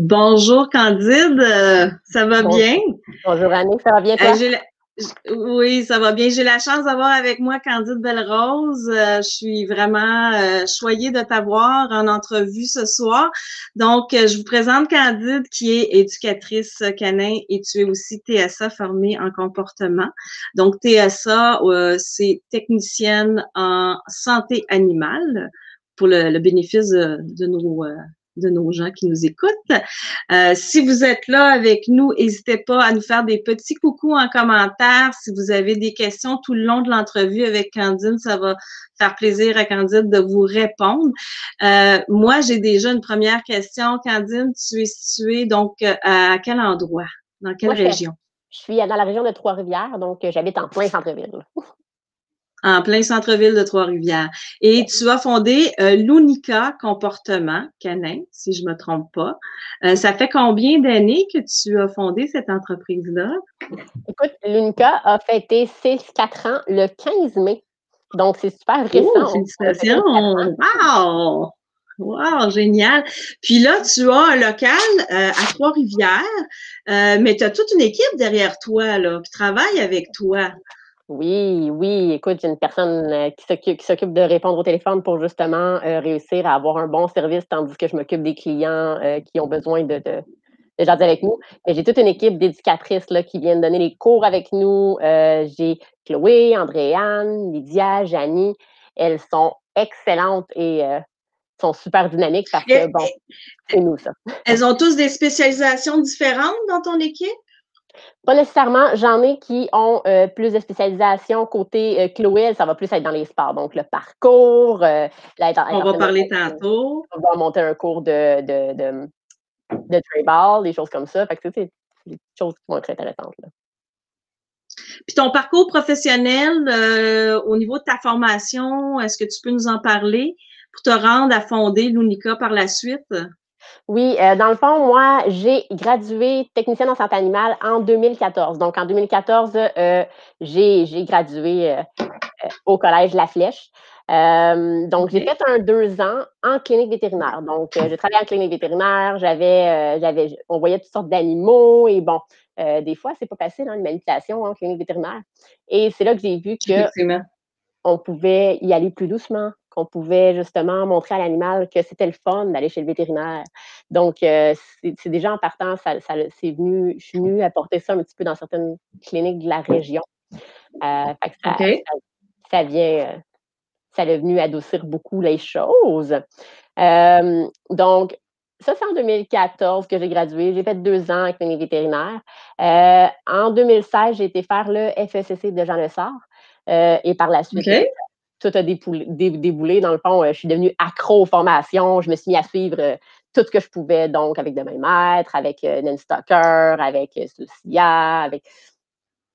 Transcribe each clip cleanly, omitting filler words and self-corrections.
Bonjour Candide, ça va Bon, bien? bonjour Annick, ça va bien Euh, toi? j'ai la- Oui, ça va bien. J'ai la chance d'avoir avec moi Candide Belle-Rose. Je suis vraiment choyée de t'avoir en entrevue ce soir. Donc, je vous présente Candide qui est éducatrice canin et tu es aussi TSA formée en comportement. Donc, TSA, c'est technicienne en santé animale pour le bénéfice de nos gens qui nous écoutent. Si vous êtes là avec nous, n'hésitez pas à nous faire des petits coucous en commentaire. Si vous avez des questions tout le long de l'entrevue avec Candide, ça va faire plaisir à Candide de vous répondre. Moi, j'ai déjà une première question. Candide, tu es située donc à quel endroit? Dans quelle Moi, région? je suis dans la région de Trois-Rivières, donc j'habite en plein centre-ville. En plein centre-ville de Trois-Rivières. Et tu as fondé l'Unica Comportement Canin, si je me trompe pas. Ça fait combien d'années que tu as fondé cette entreprise-là? Écoute, l'UNICA a fêté ses 4 ans le 15 mai, donc c'est super Oh, récent. On a fêté nos 4 ans. félicitations! Wow! Wow, génial. Puis là, tu as un local à Trois-Rivières, mais tu as toute une équipe derrière toi là, qui travaille avec toi. Oui, oui, écoute, j'ai une personne qui s'occupe de répondre au téléphone pour justement réussir à avoir un bon service, tandis que je m'occupe des clients qui ont besoin de jaser avec nous. Mais j'ai toute une équipe d'éducatrices là, qui viennent donner les cours avec nous. J'ai Chloé, Andréane, Lydia, Janie. Elles sont excellentes et sont super dynamiques parce que, Et- bon, c'est nous, ça. Elles ont tous des spécialisations différentes dans ton équipe? Pas nécessairement, j'en ai qui ont plus de spécialisation. Côté Chloé, elle, ça va plus être dans les sports. Donc, le parcours, là, elle est On en va train de parler tantôt. on va monter un cours de trade-ball, des choses comme ça. Fait que, tu sais, c'est des choses qui vont être intéressantes. Là. Puis ton parcours professionnel, au niveau de ta formation, est-ce que tu peux nous en parler pour te rendre à fonder l'UNICA par la suite? Oui, dans le fond, moi, j'ai gradué technicienne en santé animale en 2014. Donc, en 2014, j'ai gradué au collège La Flèche. Donc, j'ai OK. fait un 2 ans en clinique vétérinaire. Donc, j'ai travaillé en clinique vétérinaire. On voyait toutes sortes d'animaux et bon, des fois, c'est pas facile, hein, une manipulation en clinique vétérinaire. Et c'est là que j'ai vu que Effectivement. on pouvait y aller plus doucement, qu'on pouvait justement montrer à l'animal que c'était le fun d'aller chez le vétérinaire. Donc, c'est déjà en partant, je suis venue apporter ça un petit peu dans certaines cliniques de la région. Fait que OK. ça vient, ça est venu adoucir beaucoup les choses. Donc, ça, c'est en 2014 que j'ai gradué. J'ai fait 2 ans en clinique vétérinaire. En 2016, j'ai été faire le FECC de Jean Lessard. Et par la suite, OK. tout a déboulé. Dans le fond, je suis devenue accro aux formations. Je me suis mis à suivre tout ce que je pouvais, donc avec Demain Maître, avec Nancy Tucker, avec Soucia, avec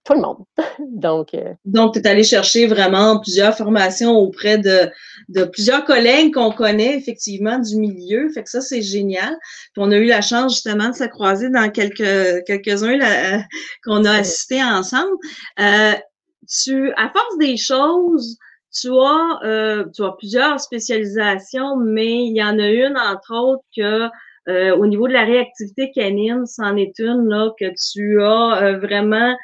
tout le monde. Donc, Donc, tu es allé chercher vraiment plusieurs formations auprès de plusieurs collègues qu'on connaît effectivement du milieu. Fait que ça, c'est génial. Puis on a eu la chance justement de se croiser dans quelques-uns qu'on a assistés ensemble. Euh, à force des choses, tu as plusieurs spécialisations, mais il y en a une, entre autres, que au niveau de la réactivité canine, c'en est une là que tu as vraiment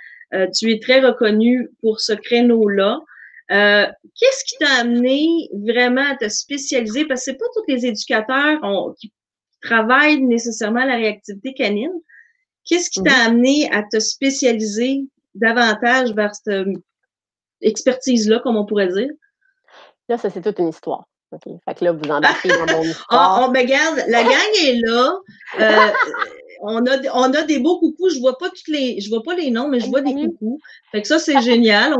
tu es très reconnu pour ce créneau-là. Qu'est-ce qui t'a amené vraiment à te spécialiser? Parce que c'est pas tous les éducateurs qui travaillent nécessairement la réactivité canine. Qu'est-ce qui t'a mhm. amené à te spécialiser davantage vers cette expertise-là, comme on pourrait dire? Là, ça, c'est toute une histoire. OK? Fait que là, vous embarquez dans mon histoire. Regarde, la gang est là. Euh, on a des beaux coucous. Je vois pas les noms, mais je Salut, vois des salut. coucous. Fait que ça, c'est génial.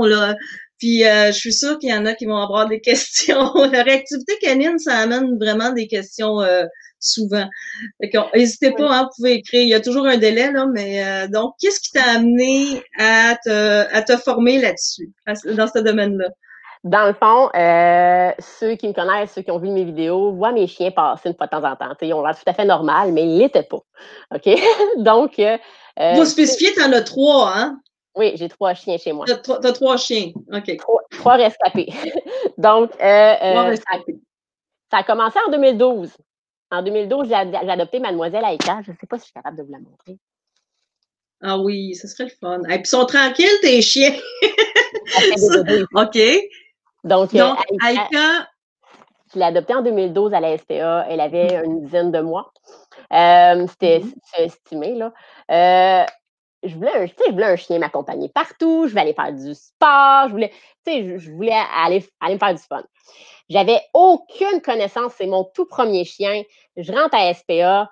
Puis je suis sûre qu'il y en a qui vont avoir des questions. La réactivité canine, ça amène vraiment des questions souvent. Fait que, n'hésitez pas, Oui. hein, vous pouvez écrire. Il y a toujours un délai, là, mais donc, qu'est-ce qui t'a amené à te former là-dessus, dans ce domaine-là? Dans le fond, ceux qui me connaissent, ceux qui ont vu mes vidéos, voient mes chiens passer une fois de temps en temps. T'sais, ils ont l'air tout à fait normal, mais ils l'étaient pas. OK? Donc, Faut spécifier, t'en as trois, hein? oui, j'ai 3 chiens chez moi. T'as trois chiens. OK. Trois rescapés. Donc, Trois ça rescapés. ça a commencé en 2012. En 2012, j'ai adopté Mademoiselle Aïka. Je ne sais pas si je suis capable de vous la montrer. Ah oui, ce serait le fun. Et puis, ils sont tranquilles, tes chiens. OK. Donc, Aïka, je l'ai adoptée en 2012 à la SPA. Elle avait une dizaine de mois. C'était estimé, là. Je voulais un chien m'accompagner partout. Je voulais aller faire du sport. Je voulais aller me faire du fun. J'avais aucune connaissance. C'est mon tout premier chien. Je rentre à SPA.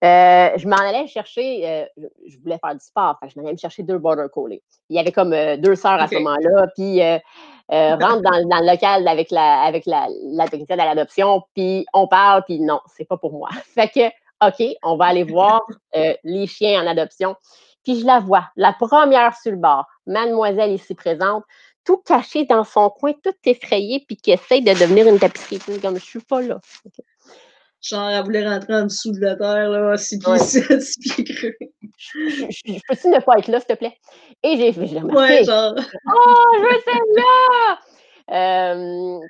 Je m'en allais chercher, je voulais faire du sport, je m'en allais me chercher 2 border collies. Il y avait comme 2 sœurs à ce moment-là, puis rentre dans le local avec la technicienne à l'adoption, puis on parle, puis non, c'est pas pour moi. Fait que, OK, on va aller voir les chiens en adoption. Puis je la vois, la première sur le bord, mademoiselle ici présente, tout caché dans son coin, tout effrayée, puis qui essaye de devenir une tapisserie. Comme je suis pas là. Okay. Genre, elle voulait rentrer en dessous de la terre, là, 6 pieds 7, 6 pieds creux. Je peux-tu ne pas être là, s'il te plaît? Et j'ai remarqué. Ouais, genre. Oh, je veux celle-là!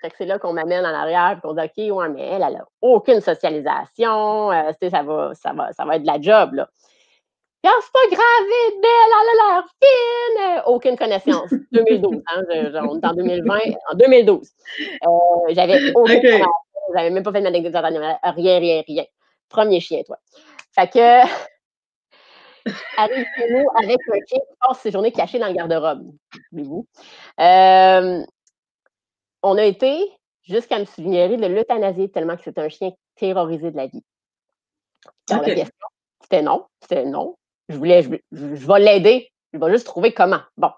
Fait que c'est là qu'on m'amène en arrière et qu'on dit, OK, ouais, mais elle n'a aucune socialisation. Ça va être de la job, là. Puis, c'est pas grave, elle est belle, elle a l'air fine. Aucune connaissance. 2012, hein, on est en 2020, en 2012. J'avais aucune formation, j'avais même pas fait de ma déclaration animale, rien. Premier chien, toi. Fait que arrive chez nous avec un chien qui passe ses journées cachées dans le garde-robe. Souvenez-vous. On a été jusqu'à me suggérer de l'euthanasier tellement que c'était un chien terrorisé de la vie. Alors, la question, c'était non. Je vais l'aider. Je vais juste trouver comment. Bon.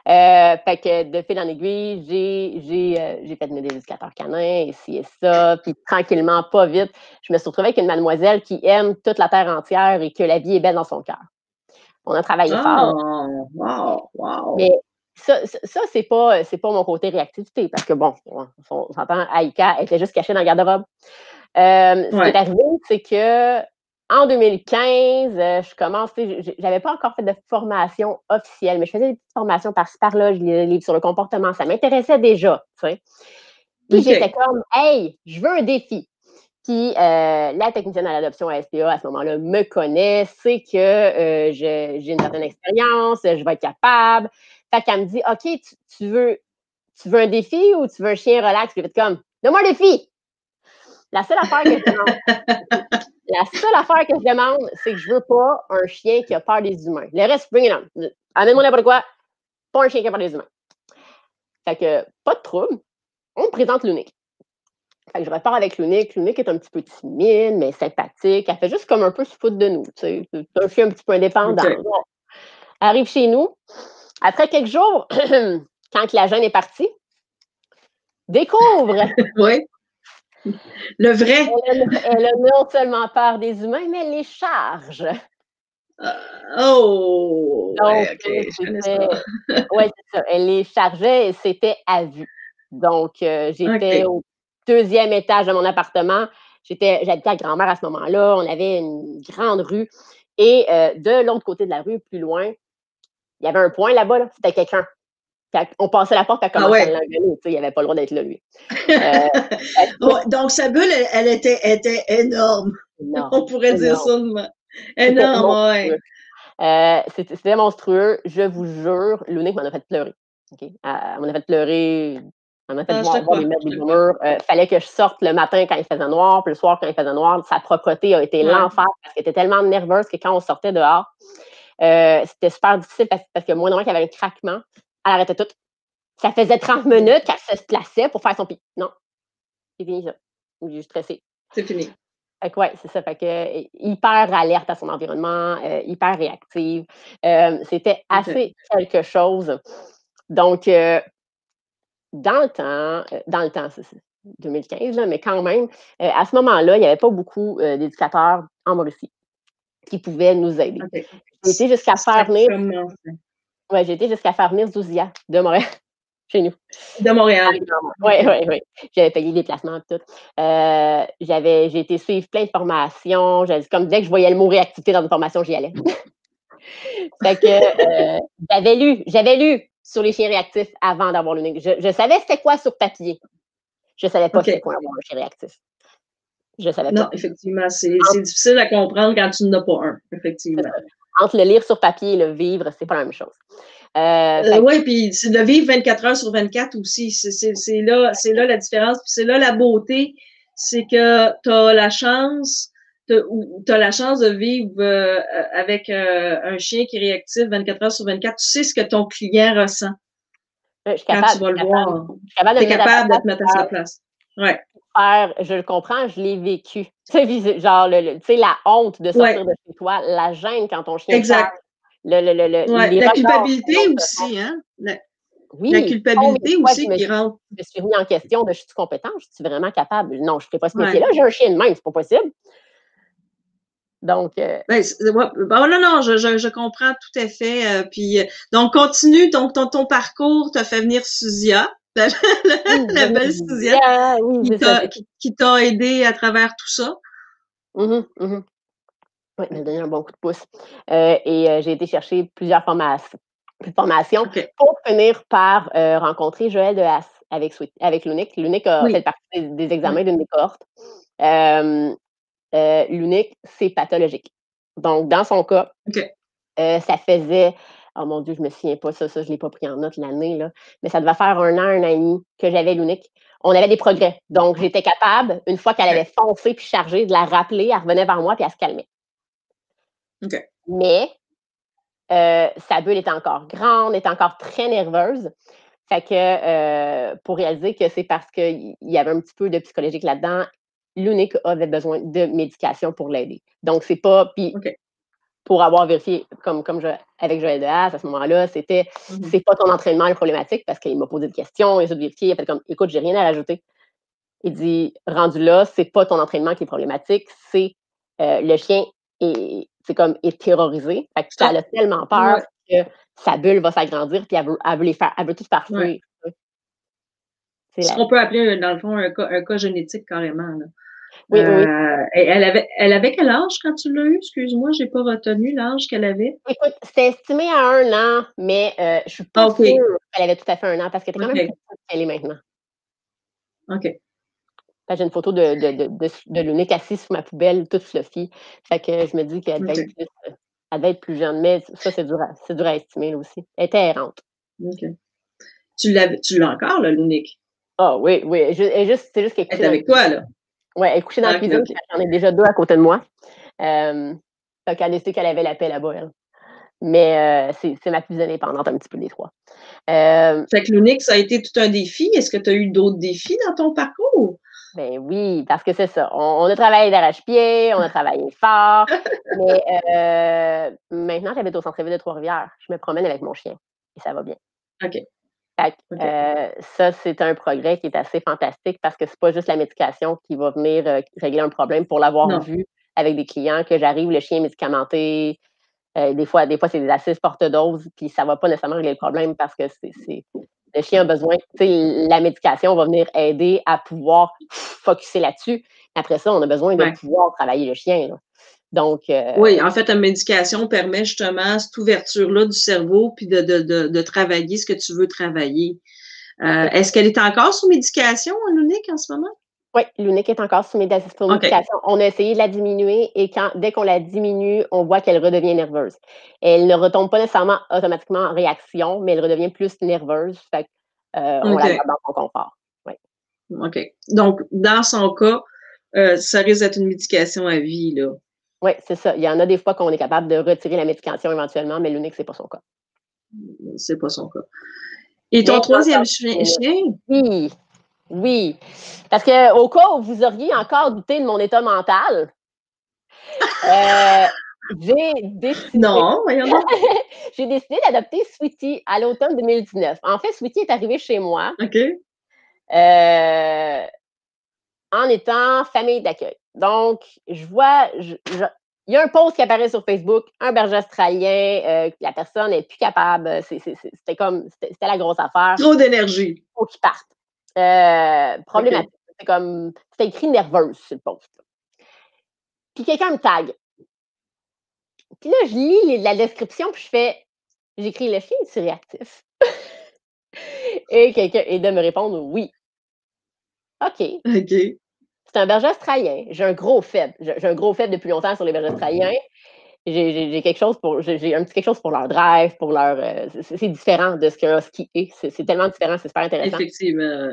Fait que de fil en aiguille, j'ai fait mes éducateurs canins, ici et ça, puis tranquillement, pas vite, je me suis retrouvée avec une mademoiselle qui aime toute la terre entière et que la vie est belle dans son cœur. On a travaillé fort. Wow. Mais ça c'est pas mon côté réactivité, parce que bon, on s'entend, Aïka était juste cachée dans le garde-robe. Ce qui est arrivé, c'est que en 2015, je commence, j'avais pas encore fait de formation officielle, mais je faisais des petites formations par-ci par-là, je lisais des livres sur le comportement, ça m'intéressait déjà, tu sais. Puis j'étais comme, hey, je veux un défi. Puis la technicienne à l'adoption à SPA, à ce moment-là, me connaît, sait que j'ai une certaine expérience, je vais être capable. Fait qu'elle me dit, OK, tu veux un défi ou tu veux un chien relax? Puis j'ai fait comme, donne-moi un défi! La seule affaire que je demande, c'est que je veux pas un chien qui a peur des humains. Le reste, bring it on. Amène-moi n'importe quoi, pas un chien qui a peur des humains. Fait que, pas de trouble, on me présente l'unique. Fait que je repars avec l'unique. L'unique est un petit peu timide, mais sympathique. Elle fait juste comme un peu se foutre de nous. Tu sais. C'est un chien un petit peu indépendant. Bon. Arrive chez nous. Après quelques jours, quand la jeune est partie, découvre. Oui. Le vrai. Elle a non seulement peur des humains, mais elle les charge. Donc, ouais, c'est ça. Elle les chargeait et c'était à vue. Donc, j'étais au 2e étage de mon appartement. J'habitais à grand-mère à ce moment-là. On avait une grande rue. Et de l'autre côté de la rue, plus loin, il y avait un point là-bas. Là. C'était quelqu'un. On passait la porte, elle commençait à l'engueuler. Il n'avait pas le droit d'être là, lui. Donc, sa bulle, elle était énorme. On pourrait dire ça de moi. Énorme, oui. C'était monstrueux. Je vous jure, l'unique m'en a fait pleurer. Okay? Elle m'en a fait pleurer. Elle m'a fait voir les mètres du mur. Fallait que je sorte le matin quand il faisait noir, puis le soir quand il faisait noir. Sa propreté a été l'enfer parce qu'elle était tellement nerveuse que quand on sortait dehors, c'était super difficile parce que moi, qu'il y avait un craquement, elle arrêtait tout. Ça faisait 30 minutes qu'elle se plaçait pour faire son pipi. Non, c'est fini ça. J'ai stressé. C'est fini. Fait que c'est ça. Fait que hyper alerte à son environnement, hyper réactive. C'était assez quelque chose. Donc, dans le temps, c'est 2015, là, mais quand même, à ce moment-là, il n'y avait pas beaucoup d'éducateurs en Mauricie qui pouvaient nous aider. J'ai été jusqu'à faire venir Zouzia de Montréal, chez nous. De Montréal. Oui. J'avais payé les placements et tout. J'ai été suivre plein de formations. Comme dès que je voyais le mot réactivité dans une formation, j'y allais. Fait que j'avais lu sur les chiens réactifs avant d'avoir l'unique. Je savais c'était quoi sur papier. Je ne savais pas c'était quoi avoir un chien réactif. Je savais Non, pas. effectivement, c'est difficile à comprendre quand tu n'as pas un, C'est effectivement. ça. Entre le lire sur papier et le vivre, c'est pas la même chose. Fait Oui, puis c'est de vivre 24 heures sur 24 aussi. C'est là la différence. Puis c'est là la beauté. C'est que tu as la chance, t'as la chance de vivre avec un chien qui est réactif 24 heures sur 24. Tu sais ce que ton client ressent je suis quand tu capable, vas le voir. je suis capable de Tu es me mettre à capable de te sa mettre à sa place, place. Ouais. je le comprends, je l'ai vécu. Tu sais, genre, tu sais, la honte de Ouais. sortir de chez toi, la gêne quand ton chien charge, Exact. Ouais. les La regards que culpabilité l'autre te font. aussi, hein? La Oui, combien de culpabilité fois aussi qui rentre. je me suis remis en question de: «Je suis compétente? Je suis vraiment capable? Non, je ne ferai pas ce Ouais. métier-là, j'ai un chien de même, c'est pas possible». Donc, Ben, ouais, bon, non, non, je comprends tout à fait. Puis, donc, continue. Donc, ton parcours t'a fait venir Suzia, la, oui, la belle Suzia, oui, c'est ça. qui t'a aidé à travers tout ça. Mmh mh. Oui, elle m'a donné un bon coup de pouce. J'ai été chercher plusieurs formations OK. pour finir par, rencontrer Joël Dehaas avec l'UNIC. L'UNIC a fait Oui. partie des Oui. examens d'une des cohortes. Hem, L'UNIC, c'est pathologique. Donc dans son cas, OK. ça faisait oh mon Dieu, je me souviens pas, ça je l'ai pas pris en note l'année, là, mais ça devait faire un an et demi que j'avais l'UNIC. On avait des progrès. Donc j'étais capable, une fois qu'elle OK. avait foncé puis chargé, de la rappeler, elle revenait vers moi puis elle se calmait. OK. Mais sa bulle était encore grande, était encore très nerveuse. Fait que, pour réaliser que c'est parce qu'il y avait un petit peu de psychologique là-dedans, l'unique avait besoin de médication pour l'aider. Donc c'est pas puis OK. pour avoir vérifié comme je avec Joël Dehaas à ce moment-là, c'était: Mhm. «C'est pas ton entraînement le problématique», parce qu'il m'a posé des questions, il a vérifié, il a fait comme: «Écoute, j'ai rien à rajouter». Il dit: «Rendu là, c'est pas ton entraînement qui est problématique, c'est, le chien est terrorisé». Fait que Ça, elle a tellement peur ouais. que sa bulle va s'agrandir puis elle veut tout faire Ouais. fuir. C'est Ce la qu'on peut appeler, dans le fond, un cas génétique carrément, là. Oui, oui, oui. Elle avait quel âge quand tu l'as eu? Excuse-moi, j'ai pas retenu l'âge qu'elle avait. Écoute, c'était estimé à 1 an, mais je suis Ah, pas OK. sûre qu'elle avait tout à fait 1 an parce qu'elle était quand même plus OK. petite qu'elle est maintenant. OK. Fait que j'ai une photo de l'unique assise sur ma poubelle, toute fluffy. Fait que je me dis qu'elle devait être OK. plus, elle devait être plus jeune, mais ça, c'est dur à estimer, là aussi. Elle était errante. OK. Tu l'as encore, là, l'unique? Ah oui, oui, c'est juste qu'elle est Elle couchée est dans la avec toi, cuisine. là? Ouais, elle est couchée dans la Ah, OK, cuisine, OK. puis j'en ai déjà 2 à côté de moi. Fait qu'elle a décidé qu'elle avait la paix là-bas, elle. Mais c'est ma plus indépendante un petit peu des 3. Fait que l'unique, ça a été tout un défi. Est-ce que tu as eu d'autres défis dans ton parcours? Ben oui, parce que c'est ça, on a travaillé d'arrache-pied, on a travaillé fort, mais maintenant j'habite au centre-ville de Trois-Rivières. Je me promène avec mon chien et ça va bien. OK, Fait que, OK. ça, c'est un progrès qui est assez fantastique parce que c'est pas juste la médication qui va venir, régler un problème. Pour l'avoir Non. vu avec des clients que j'arrive, le chien est médicamenté, des fois c'est des assises porte-doses, puis ça va pas nécessairement régler le problème parce que c'est le chien a besoin tu sais, la médication va venir aider à pouvoir focusser là-dessus. Après ça, on a besoin de Ouais. pouvoir travailler le chien, là. Donc Oui, en fait, la médication permet justement cette ouverture-là du cerveau puis de travailler ce que tu veux travailler. Est-ce qu'elle est encore sous médication, l'unique, en ce moment? oui, l'unique est encore sous OK. médication. On a essayé de la diminuer et dès qu'on la diminue, on voit qu'elle redevient nerveuse. Elle ne retombe pas nécessairement automatiquement en réaction, mais elle redevient plus nerveuse. Fait que, on la OK. garde dans son confort. Oui. OK. Donc, dans son cas, ça risque d'être une médication à vie, là. Oui, c'est ça. Il y en a des fois qu'on est capable de retirer la médication éventuellement, mais l'unique, c'est pas son cas. C'est pas son cas. Et Mais ton j'ai encore troisième des souvenirs. chien? Oui, oui. Parce qu'au cas où vous auriez encore douté de mon état mental, heu, j'ai décidé Non, voyons donc. j'ai décidé d'adopter Sweetie à l'automne 2019. En fait, Sweetie est arrivée chez moi, OK. heu, en étant famille d'accueil. Donc, je vois, il y a un post qui apparaît sur Facebook, un berger australien, la personne est plus capable, c'était la grosse affaire, Trop d'énergie. faut qu'il parte. OK. Problématique. C'était écrit nerveuse sur le post. Puis quelqu'un me tag. Puis là, je lis la description, puis j'écris: «Le chien est-tu réactif?» Et de me répondre: «Oui». OK. OK. C'est un berger australien. J'ai un gros faible. J'ai un gros faible depuis longtemps sur les bergers australiens. J'ai quelque chose pour j'ai un petit quelque chose pour leur drive, pour leur, c'est différent de ce qu'un husky est. C'est tellement différent, c'est super intéressant. Effectivement.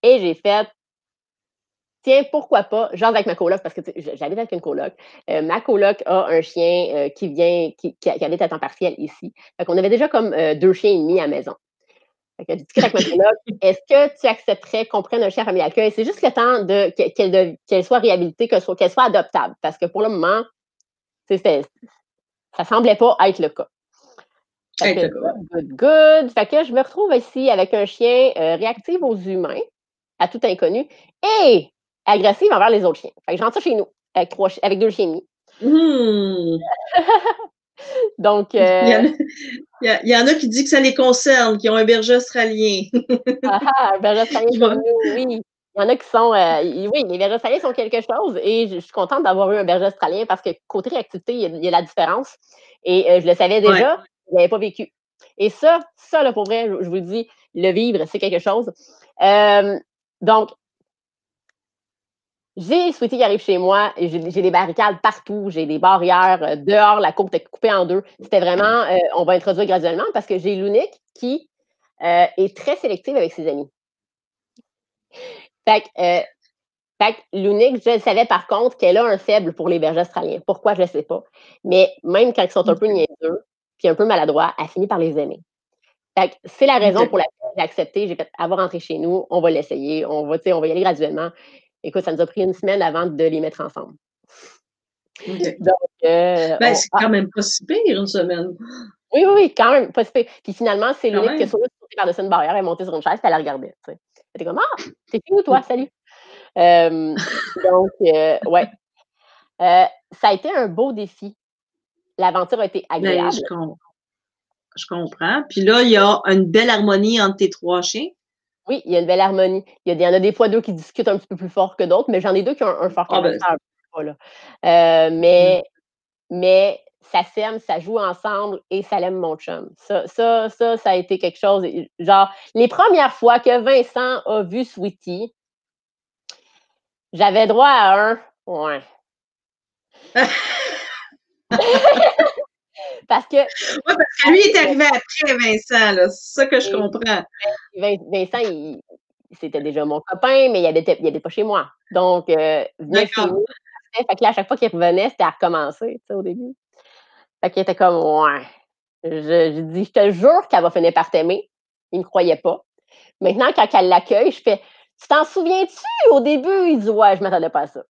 Et j'ai fait: «Tiens, pourquoi pas?» genre avec ma coloc parce que, tu sais, j'habite avec une coloc. Ma coloc a un chien, qui habite à temps partiel ici. Fait qu'on avait déjà comme, 2 chiens et demi à la maison. Fait que je discute avec ma coloc: «Est-ce que tu accepterais qu'on prenne un chien à famille d'accueil?» C'est juste le temps qu'elle soit réhabilitée, qu'elle soit adoptable parce que pour le moment, tu sais, ça semblait pas être le cas. Fait que good. Fait que je me retrouve ici avec un chien, réactive aux humains, à tout inconnu, et agressive envers les autres chiens. Fait que je rentre ça chez nous avec 2 chiens et demi. Mmh. Donc Il y en a qui disent que ça les concerne, qui ont un berger australien. un berger australien Je chez vois. nous, oui. Il y en a qui sont, oui, les bergers australiens sont quelque chose et je suis contente d'avoir eu un berger australien parce que côté réactivité, il y a la différence et je le savais Ouais. déjà, je l'avais pas vécu. Et ça là, pour vrai, je vous le dis, le vivre, c'est quelque chose. Donc j'ai Sweetie qui arrive chez moi et j'ai des barricades partout, j'ai des barrières, dehors, la cour était coupée en 2. C'était vraiment, on va introduire graduellement parce que j'ai l'unique qui, est très sélective avec ses amis. Fait que, l'unique, je savais par contre qu'elle a un faible pour les bergers australiens. Pourquoi, je ne sais pas. Mais même quand ils sont un peu niaiseux, puis un peu maladroits, elle finit par les aimer. Fait que c'est la raison OK. pour laquelle j'ai accepté, j'ai fait: «Elle va rentrer chez nous, on va l'essayer, on va y aller graduellement». Écoute, ça nous a pris 1 semaine avant de les mettre ensemble. OK. Donc, Ben, c'est quand même pas si pire, 1 semaine. oui, oui, oui, quand même, pas si pire. Puis finalement, c'est Quand l'unique qui a même. sauté par-dessus une barrière, elle est montée sur une chaise, puis elle la regardait, tu sais. Elle était comme: «Ah! C'est qui, toi? Salut!» Hem, donc, ouais, ça a été un beau défi. L'aventure a été Ben, agréable. je comprends. Puis là, il y a une belle harmonie entre tes 3 chiens. Oui, il y a une belle harmonie. Il y en a des fois 2 qui discutent un petit peu plus fort que d'autres, mais j'en ai 2 qui ont un fort Ah ben, caractère, pas là. mmh. Mais ça s'aime, ça joue ensemble et ça l'aime mon chum. Ça a été quelque chose, genre les premières fois que Vincent a vu Sweetie, j'avais droit à un «ouais». Parce que Ouais, parce que lui est arrivé après Vincent, là, c'est ça que je et comprends. Vincent, c'était déjà mon copain, mais il habitait pas chez moi. Donc, venait chez D'accord. nous, fait que là, à chaque fois qu'il revenait, c'était à recommencer, tu sais, au début. Fait qu'il était comme: «Ouais». J'ai dit: «Je te jure qu'elle va finir par t'aimer». Il me croyait pas. Maintenant, quand elle l'accueille, je fais: «Tu t'en souviens-tu au début?» Il dit: «Ouais, je m'attendais pas à ça».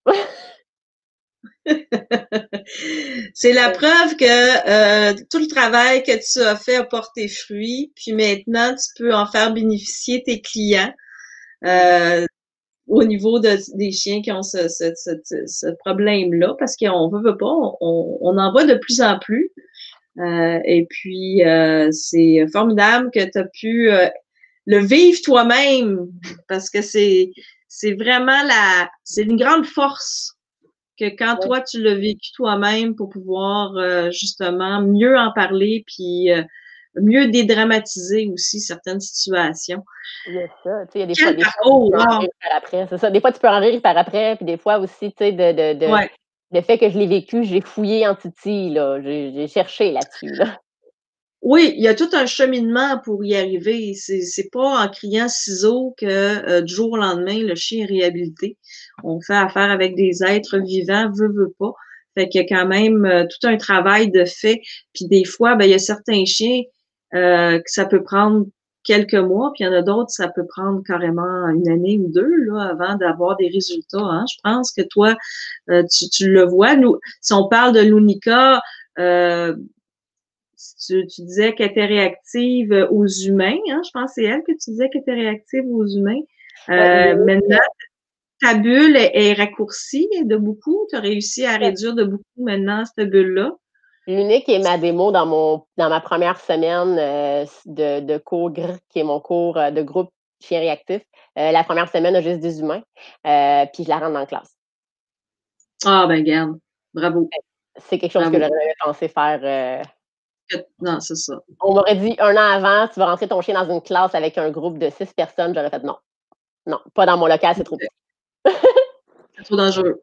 C'est la preuve que tout le travail que tu as fait a porté fruit, puis maintenant tu peux en faire bénéficier tes clients euh, au niveau des chiens qui ont ce problème-là, parce qu'on veut pas, on en voit de plus en plus. Et puis c'est formidable que tu as pu le vivre toi-même, parce que c'est vraiment c'est une grande force que quand Ouais, toi, tu l'as vécu toi-même pour pouvoir justement mieux en parler, puis mieux dédramatiser aussi certaines situations. il y a ça, tu sais, il y a des fois Quel des fois tu parcours! peux en Wow! rire par après, c'est ça. Des fois, tu peux en rire par après, puis des fois aussi, tu sais, Ouais. le fait que je l'ai vécu, j'ai fouillé en titi, là, j'ai cherché là-dessus, là. Oui, il y a tout un cheminement pour y arriver. C'est pas en criant ciseaux que du jour au lendemain, le chien est réhabilité. On fait affaire avec des êtres vivants, veut pas. Fait qu'il y a quand même tout un travail de fait. Puis des fois, ben, il y a certains chiens que ça peut prendre quelques mois, puis il y en a d'autres, ça peut prendre carrément 1 année ou 2 là, avant d'avoir des résultats. Hein. Je pense que toi, tu le vois. Nous, si on parle de l'Unica, euh, tu disais qu'elle était réactive aux humains, hein? Je pense que c'est elle que tu disais qu'elle était réactive aux humains. Ouais, l'unique, Maintenant, ta bulle est raccourcie de beaucoup. Tu as réussi à réduire de beaucoup maintenant cette bulle-là. l'unique est ma démo dans ma première semaine, de cours GRR, qui est mon cours, de groupe chien réactif. La première semaine a juste des humains, puis je la rentre dans la classe. Ah, ben, garde. Bravo. C'est quelque chose que Bravo. j'aurais jamais pensé faire, Non, c'est ça. on m'aurait dit 1 an avant: «Tu vas rentrer ton chien dans une classe avec un groupe de 6 personnes», j'aurais fait: «Non, Non, pas dans mon local, c'est trop petit. C'est trop dangereux.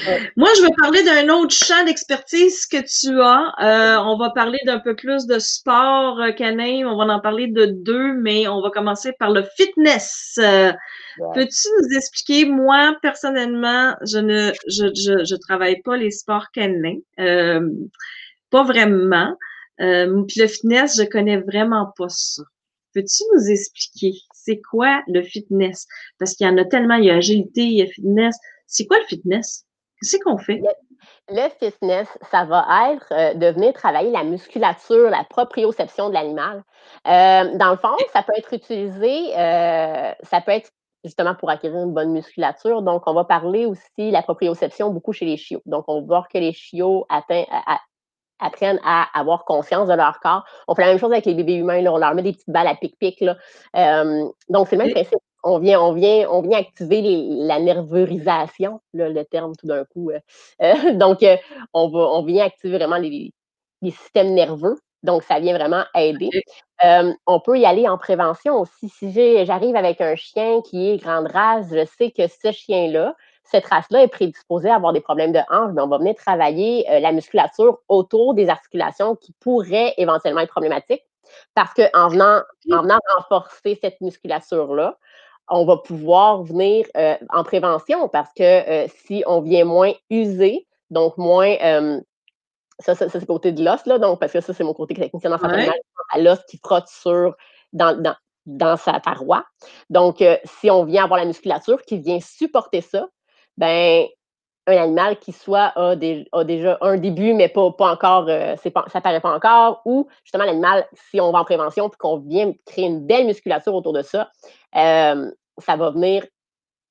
Ouais. Moi, je veux parler d'un autre champ d'expertise que tu as. On va parler d'un peu plus de sport canin. On va en parler de deux, mais on va commencer par le fitness. Ouais. Peux-tu nous expliquer, moi, personnellement, je travaille pas les sports canins. Pas vraiment. Puis le fitness, je connais vraiment pas ça. Peux-tu nous expliquer c'est quoi le fitness? Parce qu'il y en a tellement, il y a agilité, il y a fitness. C'est quoi le fitness? Qu'est-ce qu'on fait? Le fitness, ça va être de venir travailler la musculature, la proprioception de l'animal. Dans le fond, ça peut être utilisé, ça peut être justement pour acquérir une bonne musculature. Donc, on va parler aussi la proprioception beaucoup chez les chiots. Donc, on va voir que les chiots apprennent à avoir conscience de leur corps. On fait la même chose avec les bébés humains, là, on leur met des petites balles à pic-pic. Donc, c'est le même principe. On vient activer la nerveurisation, là, le terme tout d'un coup. Donc, on vient activer vraiment les systèmes nerveux. Donc, ça vient vraiment aider. On peut y aller en prévention aussi. Si j'arrive avec un chien qui est grande race, je sais que ce chien-là, cette race-là est prédisposée à avoir des problèmes de hanche, mais on va venir travailler la musculature autour des articulations qui pourraient éventuellement être problématiques. Parce qu'en venant renforcer cette musculature-là, on va pouvoir venir en prévention parce que si on vient moins user, donc moins ça, c'est le côté de l'os, là, donc, parce que ça, c'est mon côté technicien dans santé Ouais. animale, à l'os qui frotte dans sa paroi. Donc, si on vient avoir la musculature qui vient supporter ça, ben, un animal qui soit a déjà un début, mais pas encore, ça paraît pas encore, ou justement l'animal, si on va en prévention puis qu'on vient créer une belle musculature autour de ça, ça va venir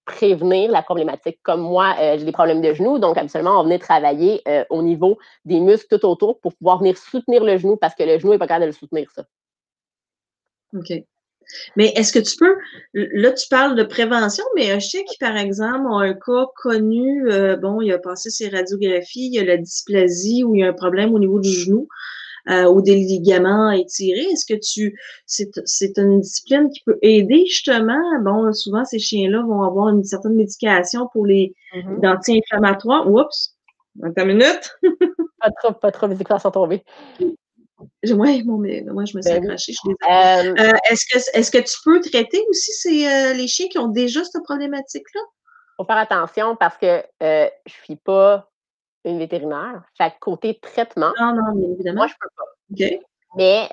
prévenir la problématique. Comme moi, j'ai des problèmes de genoux, donc habituellement, on venait travailler au niveau des muscles tout autour pour pouvoir venir soutenir le genou parce que le genou n'est pas capable de le soutenir, ça. OK. Mais est-ce que tu peux, là, tu parles de prévention, mais un chien qui, par exemple, a un cas connu, bon, il a passé ses radiographies, il a la dysplasie ou il y a un problème au niveau du genou ou des ligaments étirés, est-ce que c'est une discipline qui peut aider justement? Bon, souvent, ces chiens-là vont avoir une certaine médication pour les Mhm. anti-inflammatoires. Oups! Attends une minute. Pas trop, les écrans sont tombés. Ouais, bon, mais moi, je me suis Ben oui. accrochée, je suis désolée. Est-ce que tu peux traiter aussi les chiens qui ont déjà cette problématique-là? Faut faire attention parce que je suis pas une vétérinaire. Fait que côté traitement, Non, non, bien moi, évidemment. je peux pas. OK. Mais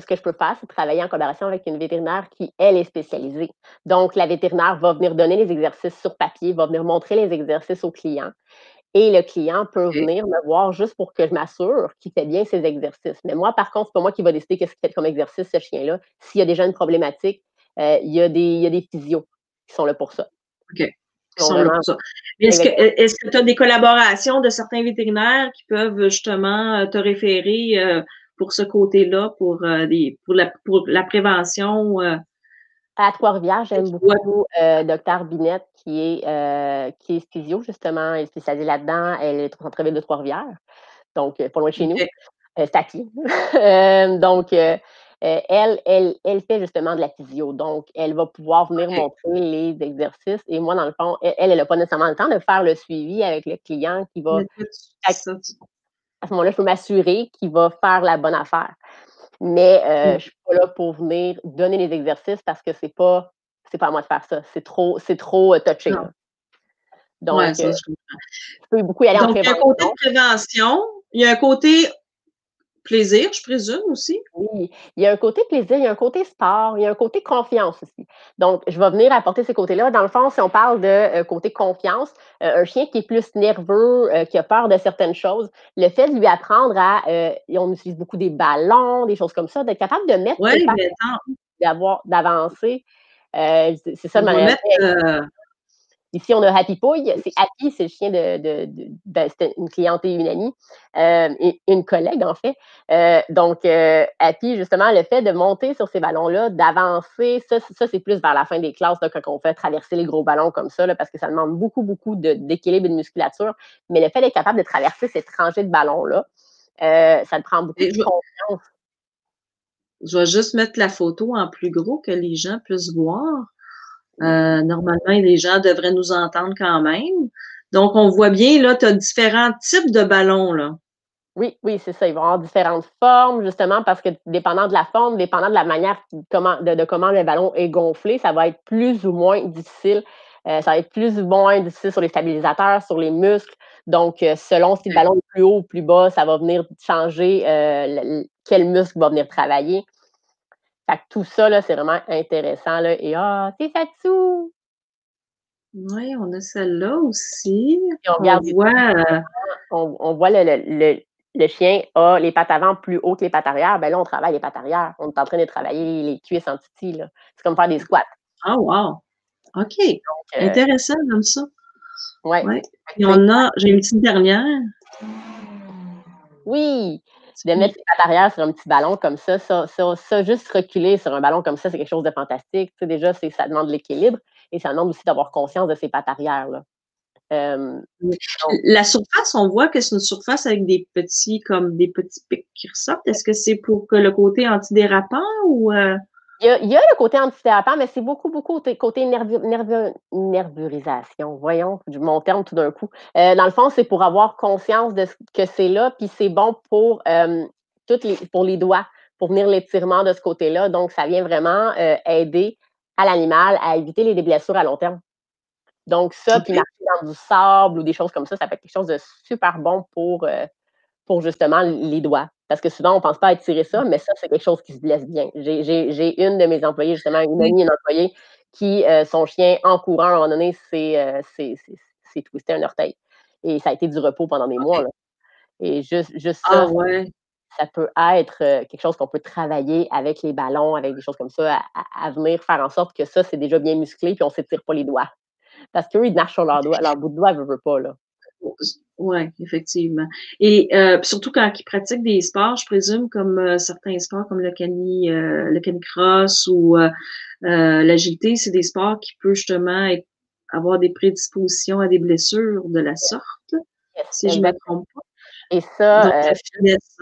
ce que je peux faire, c'est travailler en collaboration avec une vétérinaire qui, elle, est spécialisée. Donc, la vétérinaire va venir donner les exercices sur papier, va venir montrer les exercices au client. Et le client peut OK. venir me voir juste pour que je m'assure qu'il fait bien ses exercices. Mais moi, par contre, c'est pas moi qui va décider qu'est-ce qu'il fait comme exercice, ce chien-là. S'il y a déjà une problématique, il y a des physios qui sont là pour ça. OK. Qui Ils ont sont là vraiment pour ça. Est-ce que exactement. est-ce que tu as des collaborations de certains vétérinaires qui peuvent justement te référer pour ce côté-là, pour la prévention? À Trois-Rivières, j'aime Ouais, beaucoup docteur Binette qui est physio, justement. Elle est spécialisée là-dedans. Elle est au centre-ville de Trois-Rivières, donc pas loin de chez nous. OK. C'est à pied. Donc, elle fait justement de la physio. Donc, elle va pouvoir venir OK. montrer les exercices. Et moi, dans le fond, elle n'a pas nécessairement le temps de faire le suivi avec le client qui va. Mais toi, Fait que ça, à ce moment-là, je peux m'assurer qu'il va faire la bonne affaire. Mais je ne suis pas là pour venir donner les exercices parce que c'est pas à moi de faire ça. C'est trop touché, non. là. Ouais, Donc, ça, je comprends. je peux beaucoup y aller en Donc, il y a un côté prévention. de prévention, il y a un côté plaisir, je présume aussi. Oui, il y a un côté plaisir, il y a un côté sport, il y a un côté confiance aussi. Donc, je vais venir apporter ces côtés-là. Dans le fond, si on parle de côté confiance, un chien qui est plus nerveux, qui a peur de certaines choses, le fait de lui apprendre on utilise beaucoup des ballons, des choses comme ça, d'être capable de mettre Ouais, ses pattes, mais attends, d'avancer, c'est ça on le va manuel. mettre Ici, on a Happy Pouille. C'est Happy, c'est le chien c'était une cliente et une amie, et une collègue, en fait. Donc, Happy, justement, le fait de monter sur ces ballons-là, d'avancer, ça c'est plus vers la fin des classes, là, quand on fait traverser les gros ballons comme ça, là, parce que ça demande beaucoup, beaucoup d'équilibre et de musculature. Mais le fait d'être capable de traverser cette rangée de ballons-là, ça te prend beaucoup et de confiance. je vais juste mettre la photo en plus gros que les gens puissent voir. Normalement, les gens devraient nous entendre quand même. Donc, on voit bien, là, tu as différents types de ballons, là. Oui, oui, c'est ça. Ils vont avoir différentes formes, justement, parce que dépendant de la forme, dépendant de la manière de comment le ballon est gonflé, ça va être plus ou moins difficile. Ça va être plus ou moins difficile sur les stabilisateurs, sur les muscles. Donc, selon si le Ouais. ballon est plus haut ou plus bas, ça va venir changer quel muscle va venir travailler. Fait que tout ça, là, c'est vraiment intéressant. Là, et c'est Fatsou! Oui, on a celle-là aussi Et on qu'on regarde voit. on voit le chien a les pattes avant plus haut que les pattes arrière, ben là, on travaille les pattes arrière. On est en train de travailler les cuisses en titi, là. C'est comme faire des squats. Ah, wow! OK. Donc, Intéressant comme ça. ouais. Ouais. Fait que, Et tu sais, on a, j'ai une petite dernière. oui! De mettre Puis, ses pattes arrière sur un petit ballon comme ça, juste reculer sur un ballon comme ça, c'est quelque chose de fantastique. Tu sais, déjà, ça demande de l'équilibre et ça demande aussi d'avoir conscience de ses pattes arrière, là. Donc, la surface, on voit que c'est une surface avec comme des petits pics qui ressortent. Est-ce que c'est pour que le côté antidérapant ou il y a le côté antidérapant, mais c'est beaucoup, beaucoup côté nervurisation. Voyons, mon terme tout d'un coup. Dans le fond, c'est pour avoir conscience de ce que c'est là, puis c'est bon pour les doigts, pour venir l'étirement de ce côté-là. Donc, ça vient vraiment aider à l'animal à éviter les blessures à long terme. Donc, ça, puis OK. marcher dans du sable ou des choses comme ça peut être quelque chose de super bon pour justement les doigts. Parce que souvent, on ne pense pas à étirer ça, mais ça, c'est quelque chose qui se blesse bien. J'ai une de mes employées, justement, une Oui. amie, une employée, qui, son chien, en courant, à un moment donné, s'est twisté un orteil. Et ça a été du repos pendant des mois, OK. là. Et juste Ah ça, ouais. ça peut être quelque chose qu'on peut travailler avec les ballons, avec des choses comme ça, à venir faire en sorte que ça, c'est déjà bien musclé, puis on ne s'étire pas les doigts. Parce qu'eux, ils marchent sur leurs doigts, leur bout de doigt, veut pas, là. Ouais, effectivement. Et surtout quand ils pratiquent des sports, je présume, comme certains sports comme le canicross ou l'agilité, c'est des sports qui peuvent justement avoir des prédispositions à des blessures de la sorte, Yes, si je me exact. trompe pas. Et Donc, ça, la fitness,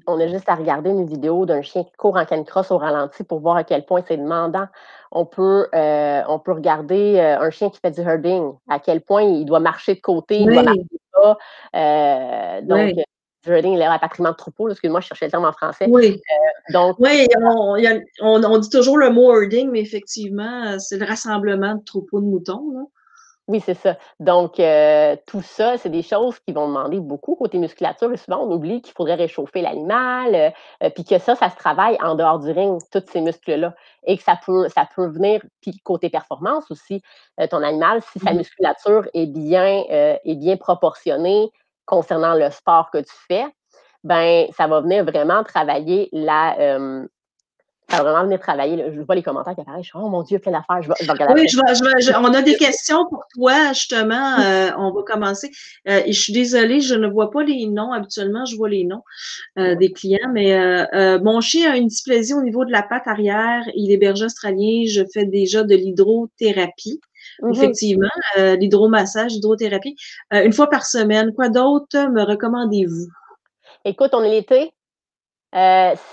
on a juste à regarder une vidéo d'un chien qui court en canicross au ralenti pour voir à quel point c'est demandant. On peut regarder un chien qui fait du herding, à quel point il doit marcher de côté, il doit marcher oui, bas. Donc, oui, du herding, le rapatriement de troupeau, là, excuse-moi, je cherchais le terme en français. oui. Donc, Oui, on dit toujours le mot herding, mais effectivement, c'est le rassemblement de troupeaux de moutons, là. oui, c'est ça. Donc, tout ça, c'est des choses qui vont demander beaucoup côté musculature et souvent, on oublie qu'il faudrait réchauffer l'animal, puis que ça se travaille en dehors du ring, tous ces muscles-là et que ça peut venir puis côté performance aussi, ton animal, si sa Mhm. musculature est bien proportionnée concernant le sport que tu fais, ben, ça va vraiment venir travailler, là. Je vois les commentaires qui apparaissent, je suis: «Oh mon Dieu, plein d'affaires, je vais regarder Oui, après». on a des questions pour toi, justement. On va commencer. Et je suis désolée, je ne vois pas les noms. Habituellement, je vois les noms des clients, mais mon chien a une dysplasie au niveau de la patte arrière. Il est berger australien. Je fais déjà de l'hydrothérapie. Mmh. Effectivement, l'hydromassage, l'hydrothérapie, une fois par semaine. Quoi d'autre me recommandez-vous? Écoute, on est l'été.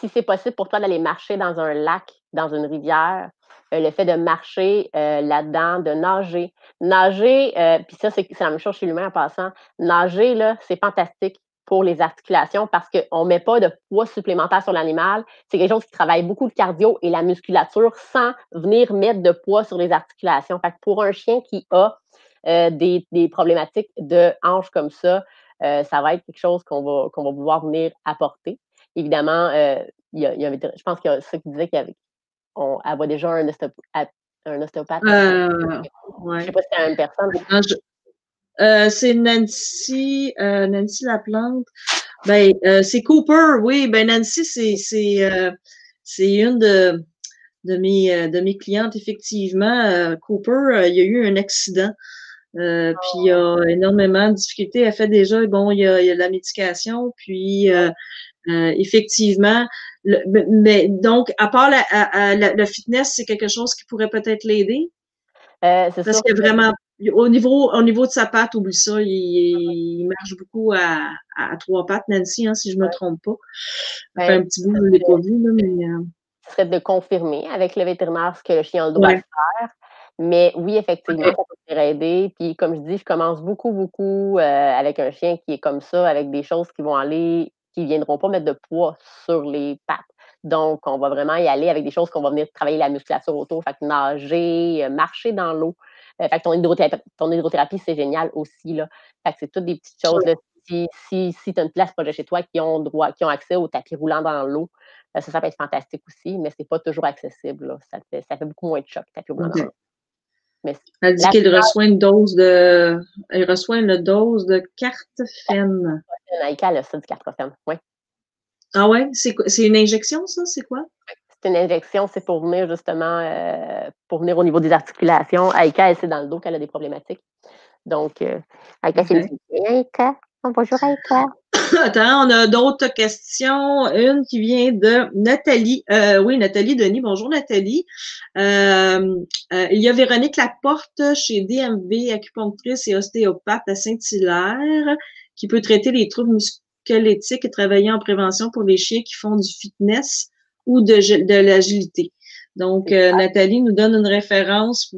Si c'est possible pour toi d'aller marcher dans un lac, dans une rivière, le fait de marcher, là-dedans, de nager. Nager, puis ça, c'est la même chose chez l'humain en passant. Nager, là, c'est fantastique pour les articulations parce qu'on ne met pas de poids supplémentaire sur l'animal. C'est quelque chose qui travaille beaucoup le cardio et la musculature sans venir mettre de poids sur les articulations. Fait que pour un chien qui a, des problématiques de hanches comme ça va être quelque chose qu'on va pouvoir venir apporter. Évidemment, il y a je pense qu'il y a ça qui disait elle voit déjà un ostéopathe à son je sais Ouais. pas si c'est la même personne. Attends, c'est Nancy Laplante. Ben, c'est Cooper, oui. Ben, Nancy, c'est une de mes clientes, effectivement. Cooper, il y a eu un accident. Puis il a énormément de difficultés. Elle fait déjà, bon, il y a la médication, puis effectivement, mais donc, à part le fitness, c'est quelque chose qui pourrait peut-être l'aider? C'est Parce sûr que que vraiment, au niveau de sa patte, oublie ça, il marche beaucoup à trois pattes, Nancy, hein, si je me ouais, trompe pas. Ça fait ben, un petit bout, je ne l'ai pas vu, là, mais ce serait de confirmer avec le vétérinaire ce que le chien a le droit de ouais. faire. Mais oui, effectivement, OK. ça peut venir aider. Puis comme je dis, je commence beaucoup, avec un chien qui est comme ça, avec des choses qui viendront pas mettre de poids sur les pattes. Donc, on va vraiment y aller avec des choses qu'on va venir travailler la musculature autour, fait que nager, marcher dans l'eau. Fait que ton hydrothérapie, c'est génial aussi, là. Fait que c'est toutes des petites choses, là. Si tu as une place proche de chez toi qui ont accès au tapis roulant dans l'eau, ça peut être fantastique aussi, mais c'est pas toujours accessible, là. Ça fait beaucoup moins de choc, tapis roulant dans OK. l'eau. Mais Elle dit la qu'elle reçoit une dose de elle reçoit une dose de Cartefène. Naïka, elle a ça du Cartrophen, oui. Ah ouais? C'est une injection, ça? C'est quoi? C'est une injection, c'est pour venir justement, pour venir au niveau des articulations. Aïka, elle, c'est dans le dos qu'elle a des problématiques. Donc, Aïka, c'est OK. une Aïka, oh bonjour Aïka. Attends, on a d'autres questions. Une qui vient de Nathalie. Oui, Nathalie Denis. Bonjour Nathalie. Il y a Véronique Laporte chez DMV, acupunctrice et ostéopathe à Saint-Hilaire, qui peut traiter les troubles musculo-squelettiques et travailler en prévention pour les chiens qui font du fitness ou de l'agilité. Donc, Nathalie nous donne une référence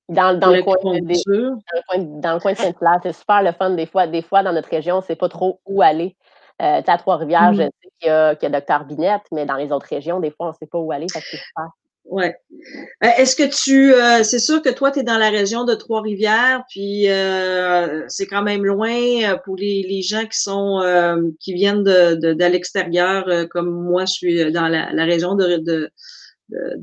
Dans pour le coin de l'acupuncture. dans le coin de Saint-Hilaire, c'est super le fun des fois dans notre région, on sait pas trop où aller. Tu sais, à Trois-Rivières, je Mhm. sais qu'il y a Docteur Binette, mais dans les autres régions, des fois, on sait pas où aller, fait que c'est super. Ouais. Est-ce que c'est sûr que toi, tu es dans la région de Trois-Rivières, puis c'est quand même loin pour les gens qui viennent de l'extérieur, comme moi, je suis dans la région de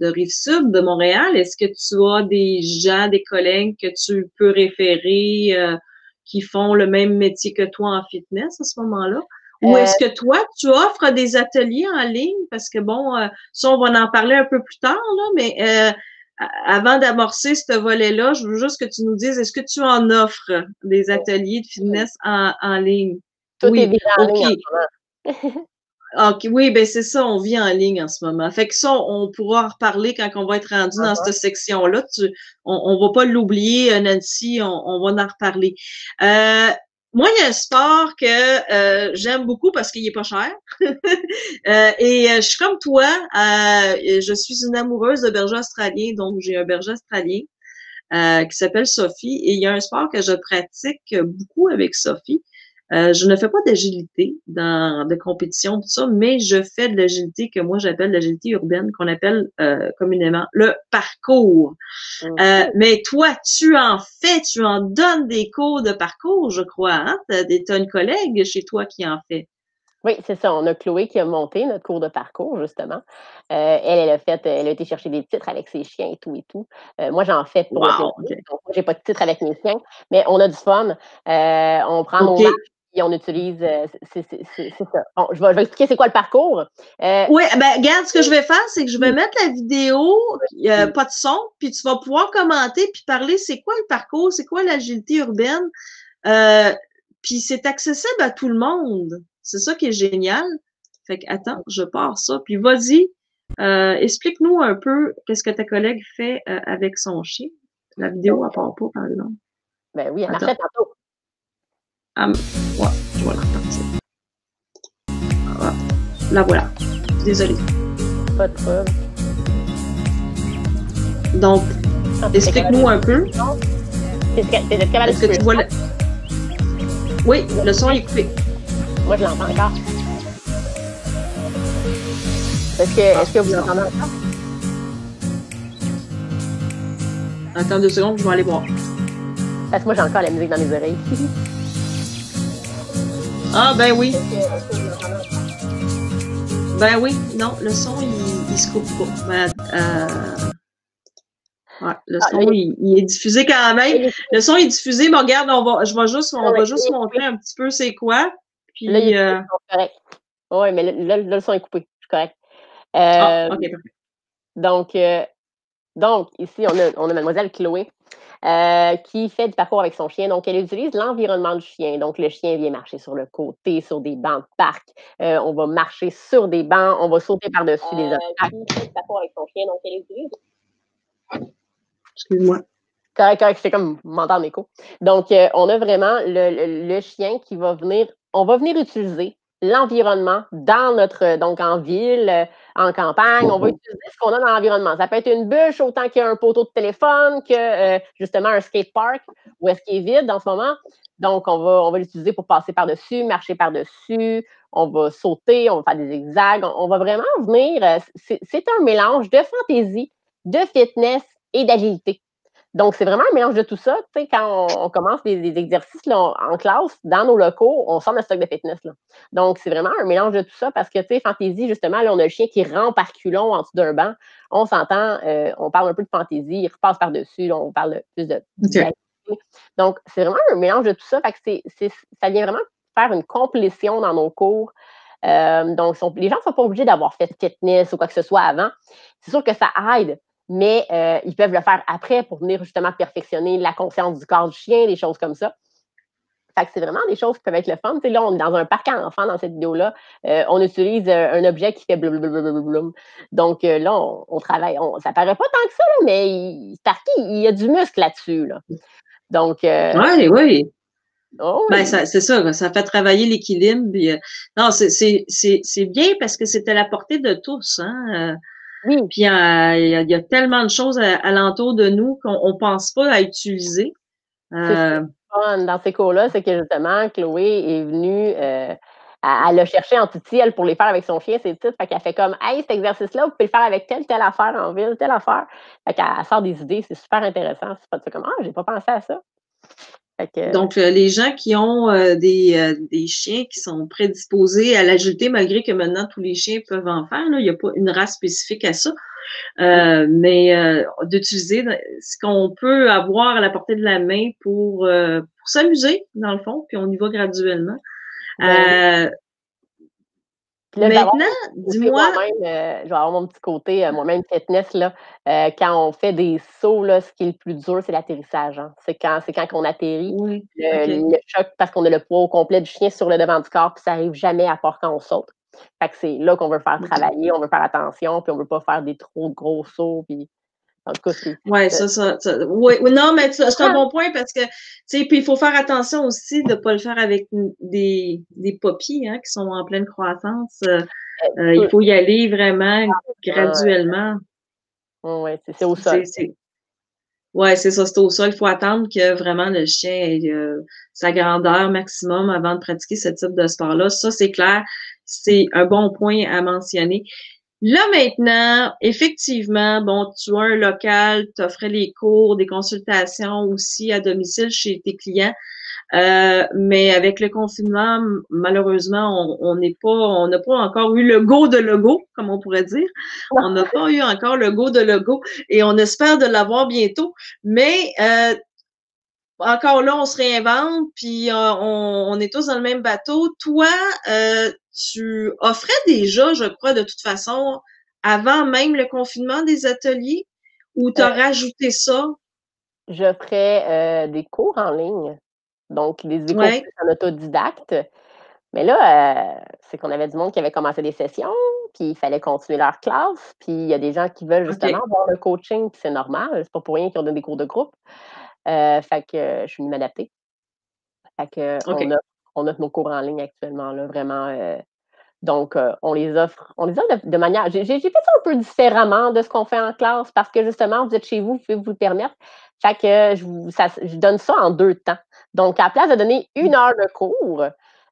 Rive-Sud de Montréal. Est-ce que tu as des gens, des collègues que tu peux référer qui font le même métier que toi en fitness à ce moment-là? Ou Heu, est-ce que toi, tu offres des ateliers en ligne? Parce que bon, ça, on va en parler un peu plus tard, là, mais avant d'amorcer ce volet-là, je veux juste que tu nous dises, est-ce que tu en offres des ateliers de oui, fitness en ligne? tout est Oui, viré en OK. ligne en ce moment. OK, oui, ben c'est ça, on vit en ligne en ce moment. Fait que ça, on pourra en reparler quand on va être rendu dans cette section-là. On va pas l'oublier, Nancy, on va en reparler. Euh, Moi, il y a un sport que j'aime beaucoup parce qu'il est pas cher. Je suis comme toi, je suis une amoureuse de berger australien, donc j'ai un berger australien qui s'appelle Sophie. Et il y a un sport que je pratique beaucoup avec Sophie. Je ne fais pas d'agilité de compétition, tout ça, mais je fais de l'agilité que moi j'appelle l'agilité urbaine, qu'on appelle communément le parcours. Mmh. Mais toi, tu en donnes des cours de parcours, je crois, hein? T'as une collègue chez toi qui en fait. Oui, c'est ça. On a Chloé qui a monté notre cours de parcours, justement. Elle a été chercher des titres avec ses chiens et tout et tout. Moi, j'en fais pour le plaisir. Wow, OK. Donc, moi, j'ai pas de titre avec mes chiens, mais on a du fun. On prend nos marches OK. et on utilise, c'est ça. Bon, je vais expliquer c'est quoi le parcours. Oui, ben, regarde, ce que je vais faire, c'est que je vais Oui, mettre la vidéo, oui. pas de son, puis tu vas pouvoir commenter puis parler c'est quoi le parcours, c'est quoi l'agilité urbaine. Euh, Puis c'est accessible à tout le monde. C'est ça qui est génial. Fait que attends, je pars ça. Puis vas-y, explique-nous un peu qu'est-ce que ta collègue fait avec son chien. La vidéo, Donc, elle part pas, par exemple. ben oui, elle Attends. marchait tantôt. Ouais, je vais la repartir. Ah, la voilà. Désolée. Pas de trouble. Donc, Ah, t'es capable explique-nous un peu. t'es capable de Est-ce que couper tu le vois son? le... Oui, le son est coupé. Moi, je l'entends encore. Ah, Est-ce que vous bizarre. l'entendez encore? Attends 2 secondes, je vais aller voir. Parce que moi, j'ai encore la musique dans mes oreilles. Ah, ben oui. Est-ce que vous l'entendez encore? Ben oui. Non, le son, il se coupe pas. Ben, ouais, le Ah, là, son, il est diffusé quand même. il est Le son est diffusé, mais regarde, non, on mais va là, juste il est coupé. montrer un petit peu c'est quoi. Là, il est Puis, coupé, donc c'est correct. Oui, mais là, le son est coupé. C'est correct. OK, parfait. Donc, ici, on a mademoiselle Chloé qui fait du parcours avec son chien. Donc, elle utilise l'environnement du chien. Donc, le chien vient marcher sur le côté, sur des bancs de parc. On va marcher sur des bancs. On va sauter par-dessus des obstacles. Qui fait du parcours avec son chien. Donc, elle utilise. Excuse-moi. Correct, correct, c'est comme m'entendre écho. Donc, on a vraiment le chien qui va venir, on va venir utiliser l'environnement dans notre, donc en ville, en campagne, on va utiliser ce qu'on a dans l'environnement. Ça peut être une bûche autant qu'il y a un poteau de téléphone que justement un skatepark où est-ce qu'il est vide en ce moment. Donc, on va l'utiliser pour passer par-dessus, marcher par-dessus, on va sauter, on va faire des zigzags, on va vraiment venir, c'est un mélange de fantaisie, de fitness et d'agilité. Donc, c'est vraiment un mélange de tout ça. Tu sais, quand on commence des exercices là, en classe, dans nos locaux, on sort notre stock de fitness. Là. Donc, c'est vraiment un mélange de tout ça parce que, tu sais, fantaisie, justement, là, on a le chien qui rampe par culon en dessous d'un banc. On s'entend, on parle un peu de fantaisie, il repasse par-dessus, là, on parle plus de OK. donc, c'est vraiment un mélange de tout ça. Fait que ça vient vraiment faire une complétion dans nos cours. Donc, les gens ne sont pas obligés d'avoir fait fitness ou quoi que ce soit avant. C'est sûr que ça aide, mais ils peuvent le faire après pour venir justement perfectionner la conscience du corps du chien, des choses comme ça. Fait que c'est vraiment des choses qui peuvent être le fun. Tu sais, là, on est dans un parc à enfants dans cette vidéo-là. On utilise un objet qui fait blum. Donc là, on travaille. Ça paraît pas tant que ça, là, mais il y a du muscle là-dessus. Là. Donc, Oui, oui. oh Ben, oui. c'est ça fait travailler l'équilibre. Non, c'est bien parce que c'est à la portée de tous, hein. Oui, Puis il y a tellement de choses alentour de nous qu'on pense pas à utiliser. c'est ça Euh, le fun dans ces cours-là, c'est que justement, Chloé est venue, elle a cherché en Titi, elle, pour les faire avec son chien, ses titres. Fait qu'elle fait comme, hey, cet exercice-là, vous pouvez le faire avec telle affaire en ville, telle affaire. Fait qu'elle sort des idées, c'est super intéressant. Tu fais comme, ah, j'ai pas pensé à ça. Fait que, donc, les gens qui ont des chiens qui sont prédisposés à l'agilité, malgré que maintenant tous les chiens peuvent en faire, là, il n'y a pas une race spécifique à ça. Mais d'utiliser ce qu'on peut avoir à la portée de la main pour s'amuser, dans le fond, puis on y va graduellement. ben oui. Puis là, je vais avoir Maintenant, mon petit côté dis-moi, moi-même, je vais avoir mon petit côté, moi-même fitness là, quand on fait des sauts là, ce qui est le plus dur, c'est l'atterrissage, hein. C'est quand on atterrit, oui, OK. le choc parce qu'on a le poids au complet du chien sur le devant du corps, puis ça arrive jamais à part quand on saute. Fait que c'est là qu'on veut faire travailler, on veut faire attention, puis on veut pas faire des trop gros sauts, puis en tout cas, Ouais, oui, oui, non, mais c'est un bon point parce que, tu sais, puis il faut faire attention aussi de pas le faire avec des poppies, hein, qui sont en pleine croissance. Il faut y aller vraiment graduellement. ouais, c'est au C'est, sol. c'est, ouais, c'est ça, c'est au sol. Il faut attendre que vraiment le chien ait sa grandeur maximum avant de pratiquer ce type de sport-là. Ça, c'est clair. C'est un bon point à mentionner. Là, maintenant, effectivement, bon, tu as un local, tu offrais les cours, des consultations aussi à domicile chez tes clients. Mais avec le confinement, malheureusement, on n'a pas encore eu le go de logo, comme on pourrait dire. On n'a pas eu encore le go de logo et on espère de l'avoir bientôt. Mais encore là, on se réinvente, puis on est tous dans le même bateau. Toi, tu offrais déjà, je crois, de toute façon, avant même le confinement, des ateliers, ou tu as rajouté ça? Je ferais, des cours en ligne, donc des cours Ouais, plus en autodidacte. Mais là, c'est qu'on avait du monde qui avait commencé des sessions, puis il fallait continuer leur classe, puis il y a des gens qui veulent justement OK, avoir le coaching, puis c'est normal, c'est pas pour rien qu'ils ont donné des cours de groupe. Fait que je suis venue m'adapter. Fait qu'on OK. offre nos cours en ligne actuellement là, vraiment, donc on les offre de manière j'ai fait ça un peu différemment de ce qu'on fait en classe parce que justement, vous êtes chez vous, vous pouvez vous le permettre. Fait que je donne ça en 2 temps. Donc à la place de donner 1 heure de cours,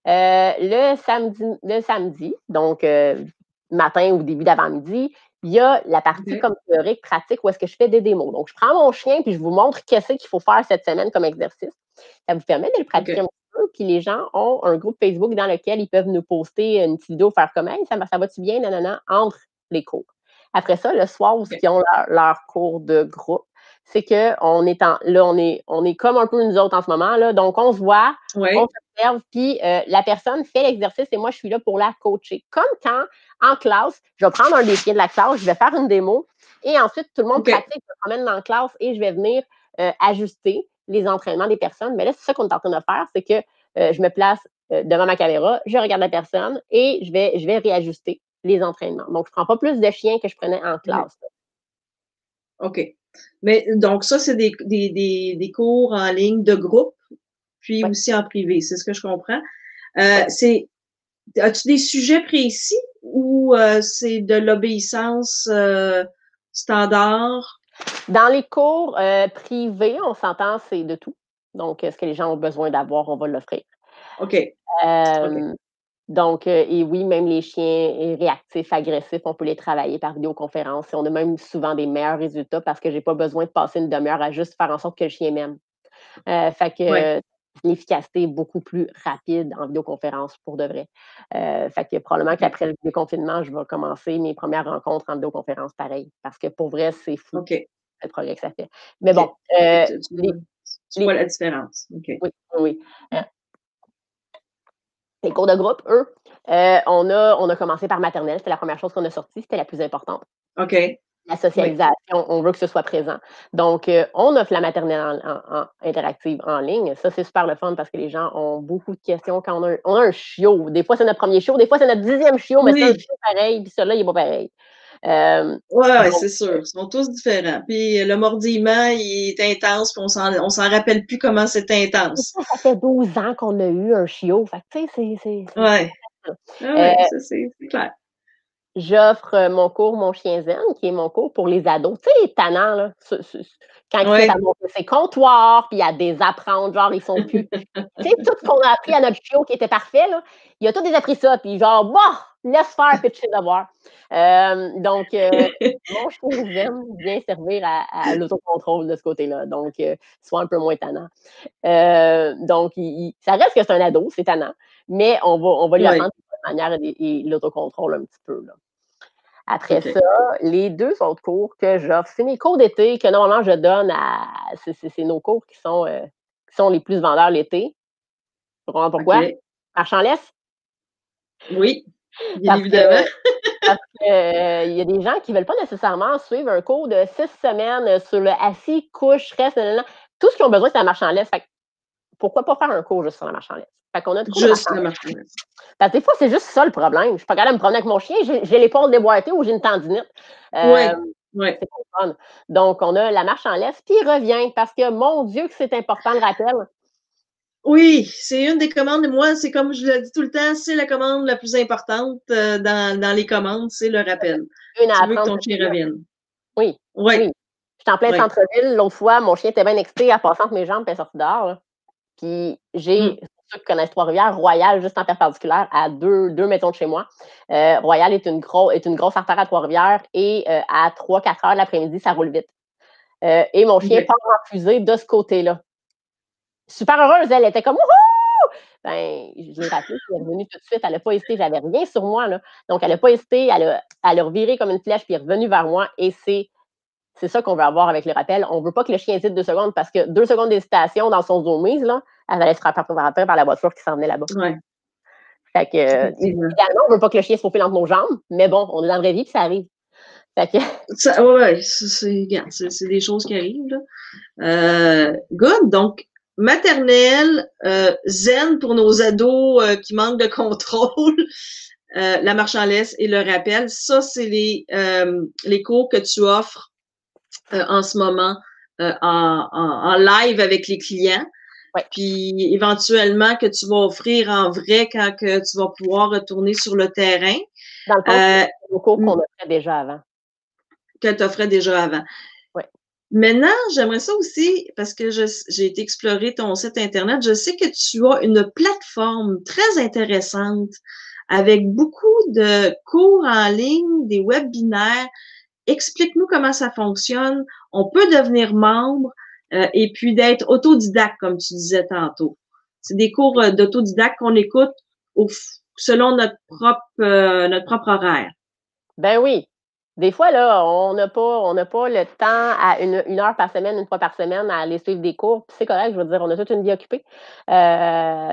le samedi, donc matin ou début d'avant-midi, il y a la partie OK. comme théorique, pratique où est-ce que je fais des démos. Donc je prends mon chien puis je vous montre qu'est-ce qu'il faut faire cette semaine comme exercice. Ça vous permet de le pratiquer OK. un petit peu, puis les gens ont un groupe Facebook dans lequel ils peuvent nous poster une petite vidéo, faire comme hey, ça va-tu bien, nanana, entre les cours. Après ça, le soir, où OK. ils ont leur cours de groupe, c'est qu'on est là, on est comme un peu nous autres en ce moment, là. Donc, on se voit, on Ouais. s'observe, puis la personne fait l'exercice et moi, je suis là pour la coacher. Comme quand, en classe, je vais prendre un des chiens de la classe, je vais faire une démo et ensuite, tout le monde OK. pratique, je me promène dans la classe et je vais venir ajuster les entraînements des personnes. Mais là, c'est ça qu'on est en train de faire, c'est que je me place devant ma caméra, je regarde la personne et je vais réajuster les entraînements. Donc, je ne prends pas plus de chiens que je prenais en OK. classe. OK. Mais donc ça, c'est des cours en ligne de groupe, puis Oui, aussi en privé, c'est ce que je comprends. oui. C'est As-tu des sujets précis ou c'est de l'obéissance standard? Dans les cours privés, on s'entend, c'est de tout. Donc, ce que les gens ont besoin d'avoir, on va l'offrir. OK. OK. Euh, donc, et oui, même les chiens réactifs, agressifs, on peut les travailler par vidéoconférence. Et on a même souvent des meilleurs résultats parce que j'ai pas besoin de passer une demi-heure à juste faire en sorte que le chien m'aime. Fait Ouais. que l'efficacité est beaucoup plus rapide en vidéoconférence pour de vrai. Fait que probablement OK. qu'après le déconfinement, je vais commencer mes premières rencontres en vidéoconférence pareil. Parce que pour vrai, c'est fou OK. le progrès que ça fait. Mais OK. bon, les, Tu vois les, la différence. OK. oui, oui. Les cours de groupe, eux, on a commencé par maternelle. C'était la première chose qu'on a sortie. C'était la plus importante. OK. La Oui. socialisation, on veut que ce soit présent. Donc, on offre la maternelle interactive en ligne. Ça, c'est super le fun parce que les gens ont beaucoup de questions quand on a un chiot. Des fois, c'est notre premier chiot, des fois, c'est notre 10e chiot, mais c'est un Oui. chiot pareil, puis celui-là, il est pas pareil. Euh, Ouais, donc, c'est sûr. Ils sont tous différents. Puis le mordillement, il est intense, puis on s'en rappelle plus comment c'est intense. ça fait 12 ans qu'on a eu un chiot. Fait que, tu sais, c'est Ouais. ça. Ah Euh, ouais, ça c'est clair. J'offre mon cours Mon chien zen, qui est mon cours pour les ados. Tu sais, tannant, là, quand ils se mettent à Ouais. monter ses comptoirs, puis à désapprendre, genre, ils sont plus. Tu sais, tout ce qu'on a appris à notre chiot qui était parfait, là, il a tout désappris ça, puis genre, bah, laisse faire, puis tu sais devoir. Donc, mon chien zen vient servir à l'autocontrôle de ce côté-là, donc, soit un peu moins tannant. Donc, ça reste que c'est un ado, c'est tannant, mais on va lui Ouais. apprendre de manière et l'autocontrôle un petit peu, là. Après OK. ça, les 2 autres cours que j'offre, c'est mes cours d'été que normalement je donne à c'est nos cours qui sont les plus vendeurs l'été. Tu comprends pourquoi? OK. Marche en laisse? Oui, bien Parce que évidemment. parce que, il y a des gens qui veulent pas nécessairement suivre un cours de 6 semaines, sur le assis, couche, reste, nanana. Tout ce qu'ils ont besoin, c'est la marche en laisse. Fait que pourquoi pas faire un cours juste sur la marche en laisse? Fait qu'on a un cours de marche Juste en la laisse. marchandise. Parce que des fois, c'est juste ça le problème. Je suis pas capable de me promener avec mon chien, j'ai l'épaule déboîtée ou j'ai une tendinite. Ouais. Hem, Ouais. c'est pas le fun. Donc, on a la marche en laisse, puis il revient parce que mon Dieu que c'est important le rappel. Oui, c'est une des commandes. Moi, c'est comme je le dis tout le temps, c'est la commande la plus importante dans les commandes, c'est le rappel. 1 Tu à veux que 30 ton cette chien semaine. revienne. Oui, Oui, oui. J'étais en plein oui. centre-ville. L'autre fois, mon chien était bien excité, elle passait entre mes jambes, puis elle est sortie dehors, là. Puis Mm. pour ceux qui connaissent Trois-Rivières, Royal, juste en perpendiculaire, à deux maisons de chez moi. Royal est une grosse artère à Trois-Rivières et à 3-4 heures de l'après-midi, ça roule vite. Et mon chien OK. part en fusée de ce côté-là. Super heureuse, elle était comme wouhou! Ben, je l'ai rappelée, puis elle est revenue tout de suite. Elle n'a pas hésité, j'avais rien sur moi, là. Donc, elle n'a pas hésité, elle a reviré comme une flèche, puis elle est revenue vers moi. Et c'est ça qu'on veut avoir avec le rappel. On ne veut pas que le chien hésite 2 secondes parce que 2 secondes d'hésitation dans son zone là, elle allait se faire rattraper par la voiture qui s'en venait là-bas. Ouais, Fait que, effectivement. idéalement, on ne veut pas que le chien se faufile entre nos jambes, mais bon, on est dans la vraie vie, puis ça arrive. Fait que, Ça, ouais, ouais, regarde, c'est des choses qui arrivent, là. Good. Donc, maternelle, zen pour nos ados qui manquent de contrôle, la marche en laisse et le rappel. Ça, c'est les cours que tu offres en ce moment en live avec les clients. ouais, Puis éventuellement que tu vas offrir en vrai quand que tu vas pouvoir retourner sur le terrain, dans le fond, c'est euh, le cours qu'on a fait déjà avant. que tu offrais déjà avant. Ouais. Maintenant, j'aimerais ça aussi, parce que j'ai été explorer ton site Internet, je sais que tu as une plateforme très intéressante avec beaucoup de cours en ligne, des webinaires. Explique-nous comment ça fonctionne. On peut devenir membre et puis d'être autodidacte, comme tu disais tantôt. C'est des cours d'autodidacte qu'on écoute selon notre propre horaire. Ben oui. Des fois, là, on n'a pas le temps à une heure par semaine, une fois par semaine, à aller suivre des cours. Puis c'est correct, je veux dire, on a toute une vie occupée.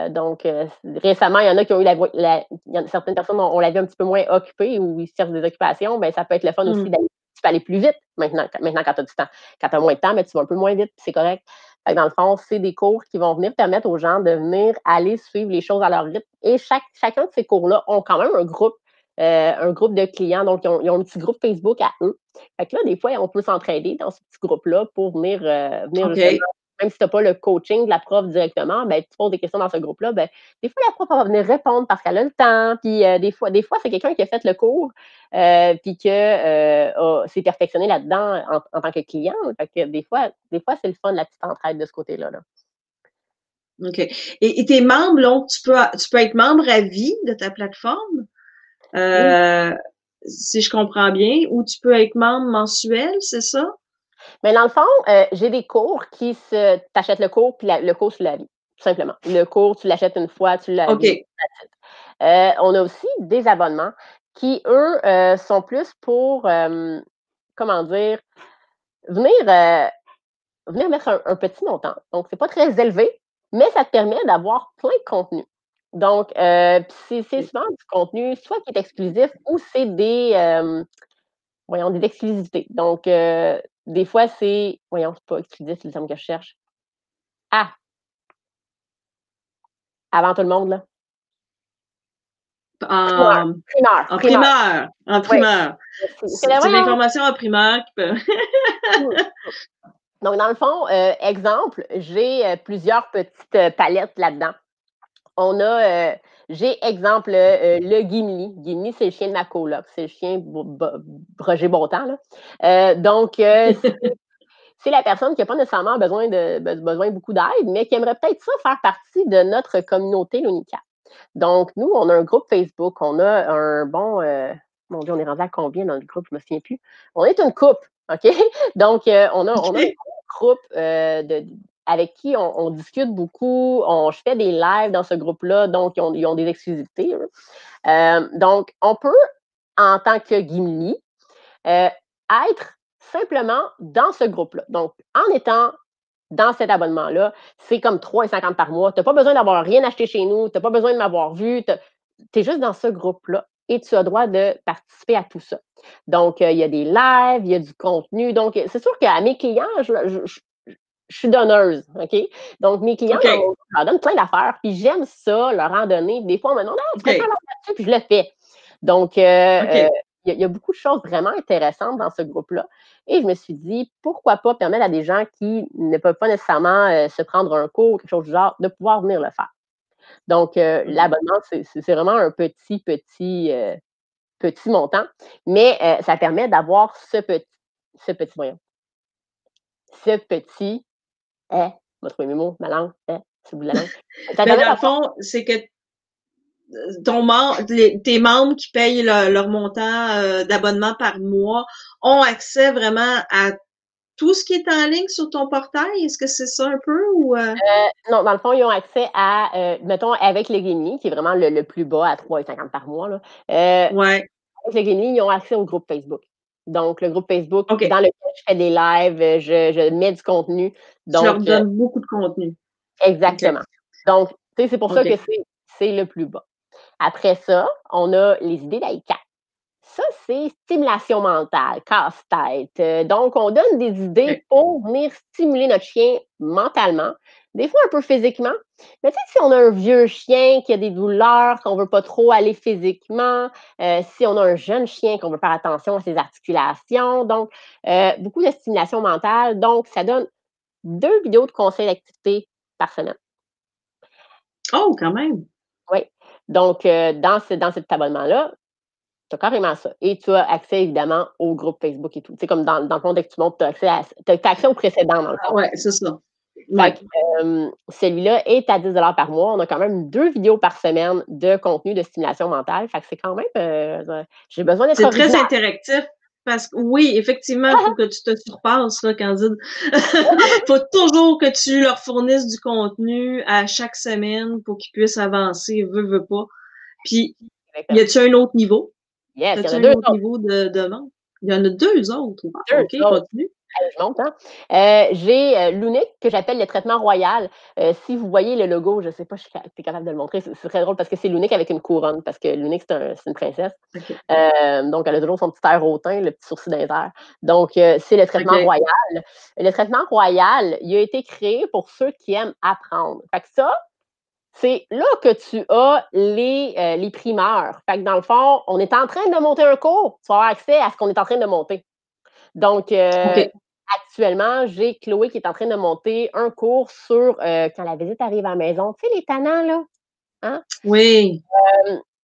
Donc, récemment, il y en a qui ont eu certaines personnes ont la vie un petit peu moins occupée ou ils cherchent des occupations. Ben, ça peut être le fun aussi Mm. d'aller, tu peux aller plus vite maintenant quand tu as du temps. Quand tu as moins de temps, ben, tu vas un peu moins vite, puis c'est correct. Fait que dans le fond, c'est des cours qui vont venir permettre aux gens de venir aller suivre les choses à leur rythme. Et chacun de ces cours-là ont quand même un groupe de clients. Donc, ils ont un petit groupe Facebook à eux. Fait que là, des fois, on peut s'entraider dans ce petit groupe-là pour venir justement OK. même si tu n'as pas le coaching de la prof directement, ben, tu poses des questions dans ce groupe-là, ben, des fois, la prof va venir répondre parce qu'elle a le temps. Puis des fois c'est quelqu'un qui a fait le cours puis qui s'est perfectionné là-dedans en tant que client. Fait que des fois, c'est le fun, la petite entraide de ce côté-là. Là. OK. Et tes membres, donc, tu peux être membre à vie de ta plateforme, Oui. si je comprends bien, ou tu peux être membre mensuel, c'est ça? Mais dans le fond, j'ai des cours t'achètes le cours, puis le cours, tu l'as tout simplement. Le cours, tu l'achètes une fois, tu l'as OK. on a aussi des abonnements qui, eux, sont plus pour, comment dire, venir, venir mettre un petit montant. Donc, c'est pas très élevé, mais ça te permet d'avoir plein de contenu. Donc, c'est souvent du contenu, soit qui est exclusif ou c'est des exclusivités. Donc, des fois, c'est pas exclusif, c'est le terme que je cherche. Ah! Avant tout le monde, là. Primeur, En, primeur, en primeur. primeur. En Oui. primeur. C'est la C'est voyons! l'information en primeur qui peut. Mmh. Donc, dans le fond, exemple, j'ai plusieurs petites palettes là-dedans. On a, j'ai exemple, le Gimli. Gimli, c'est le chien de ma coloc. C'est le chien Roger Bontemps, là. Donc, c'est la personne qui n'a pas nécessairement besoin de beaucoup d'aide, mais qui aimerait peut-être ça faire partie de notre communauté Lonica. Donc, nous, on a un groupe Facebook, on a un bon, mon Dieu, on est rendu à combien dans le groupe? Je ne me souviens plus. On est une couple, OK? Donc, on a un OK. groupe avec qui on discute beaucoup. Je fais des lives dans ce groupe-là, donc ils ont des exclusivités. Donc, on peut, en tant que Gimli, être simplement dans ce groupe-là. Donc, en étant dans cet abonnement-là, c'est comme 3,50 par mois. Tu n'as pas besoin d'avoir rien acheté chez nous, tu n'as pas besoin de m'avoir vu. Tu es juste dans ce groupe-là et tu as droit de participer à tout ça. Donc, il y a des lives, il y a du contenu. Donc, c'est sûr qu'à mes clients, je suis donneuse, OK? Donc, mes clients, OK. je leur donne plein d'affaires, puis j'aime ça, leur en donner. Des fois, on me demande, ah, tu fais ça OK. là-dessus, puis je le fais. Donc, OK. il y a beaucoup de choses vraiment intéressantes dans ce groupe-là. Et je me suis dit, pourquoi pas permettre à des gens qui ne peuvent pas nécessairement se prendre un cours, quelque chose du genre, de pouvoir venir le faire. Donc, OK. l'abonnement, c'est vraiment un petit montant, mais ça permet d'avoir voyons, ce petit, je vais trouver mes mots, ma langue, c'est le bout de la langue. Ça Ben, permet dans le d'avoir, fond, c'est que tes membres qui payent leur montant d'abonnement par mois ont accès vraiment à tout ce qui est en ligne sur ton portail. Est-ce que c'est ça un peu ou non, dans le fond, ils ont accès à, mettons, avec le Gimli, qui est vraiment le plus bas à 3,50 par mois, là, ouais, avec le Gimli, ils ont accès au groupe Facebook. Donc, le groupe Facebook OK. dans lequel je fais des lives, je mets du contenu. Tu leur Donc, donnes beaucoup de contenu. OK. exactement. Donc, tu sais, c'est pour ça que OK. c'est le plus bas. Après ça, on a les idées d'ICAT. Ça, c'est stimulation mentale, casse-tête. Donc, on donne des idées OK. pour venir stimuler notre chien mentalement, des fois un peu physiquement. Mais tu sais, si on a un vieux chien qui a des douleurs, qu'on ne veut pas trop aller physiquement, si on a un jeune chien qu'on veut faire attention à ses articulations, donc beaucoup de stimulation mentale. Donc, ça donne 2 vidéos de conseils d'activité par semaine. Oh, quand même. Oui. Donc, dans cet abonnement-là, tu as carrément ça. Et tu as accès évidemment au groupe Facebook et tout. C'est comme dans le fond, dès que tu montes, tu as accès au précédent, dans le fond. Ouais, c'est ça. Fait Ouais. que, celui-là est à 10 par mois. On a quand même 2 vidéos par semaine de contenu de stimulation mentale. Fait que c'est quand même, j'ai besoin d'être C'est très originale. interactif parce que oui, effectivement, il faut que tu te surpasses, là, Candide. Faut toujours que tu leur fournisses du contenu à chaque semaine pour qu'ils puissent avancer, veux pas. Puis, y Exactement. a-tu un autre niveau? Yes, il y en As-tu a un 2 autre autres. niveau de demande? Il y en a deux autres. Wow, 2 OK, autres. continue. Je monte, hein. J'ai, l'unique que j'appelle le traitement royal. Si vous voyez le logo, je ne sais pas si tu es capable de le montrer, c'est très drôle parce que c'est l'unique avec une couronne, parce que l'unique, c'est une princesse. OK. Donc elle a toujours son petit air hautain, le petit sourcil dentaire. Donc c'est le traitement OK. royal. Le traitement royal, il a été créé pour ceux qui aiment apprendre. Fait que ça, c'est là que tu as les primeurs. Fait que dans le fond, on est en train de monter un cours, tu vas avoir accès à ce qu'on est en train de monter. Donc, OK. actuellement, j'ai Chloé qui est en train de monter un cours sur quand la visite arrive à la maison. Tu sais, les tannants, là? Hein? Oui.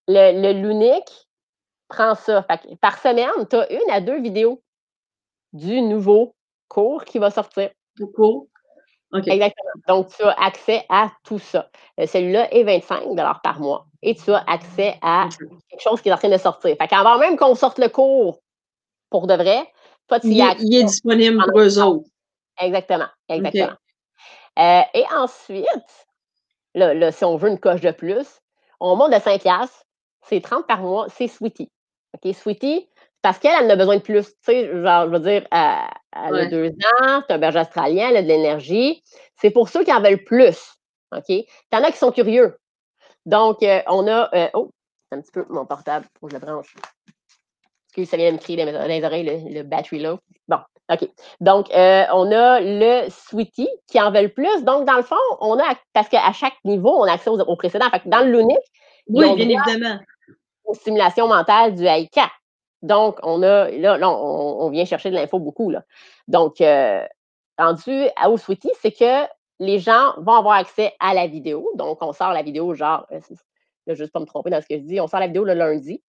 Le Lunique prend ça. Fait que par semaine, tu as 1 à 2 vidéos du nouveau cours qui va sortir. Beaucoup. OK. Exactement. Donc, tu as accès à tout ça. Celui-là est 25 par mois et tu as accès à quelque chose qui est en train de sortir. Fait qu'avant même qu'on sorte le cours pour de vrai, toi, tu y as accès Il est disponible pendant pour eux autres. Exactement, exactement. OK. Et ensuite, là, si on veut une coche de plus, on monte de 5 piastres, c'est 30 par mois, c'est Sweetie. OK, Sweetie, parce qu'elle en a besoin de plus. Tu sais, genre, je veux dire, elle a 2 ans, c'est un berger australien, elle a de l'énergie. C'est pour ceux qui en veulent plus. OK? Tu en as qui sont curieux. Donc, on a. Oh, c'est un petit peu mon portable, faut que je le branche. Excuse, ça vient de me crier dans les oreilles, le battery low. Bon, OK. Donc, on a le Sweetie qui en veulent plus. Donc, dans le fond, on a, parce qu'à chaque niveau, on a accès aux précédents. Fait que dans le Lunique, ils Oui, ont bien droit évidemment. aux stimulations mentales du AICA. Donc, on a, là, on vient chercher de l'info beaucoup, là. Donc, rendu au Sweetie, c'est que les gens vont avoir accès à la vidéo. Donc, on sort la vidéo, genre, là, juste pas me tromper dans ce que je dis, on sort la vidéo le lundi.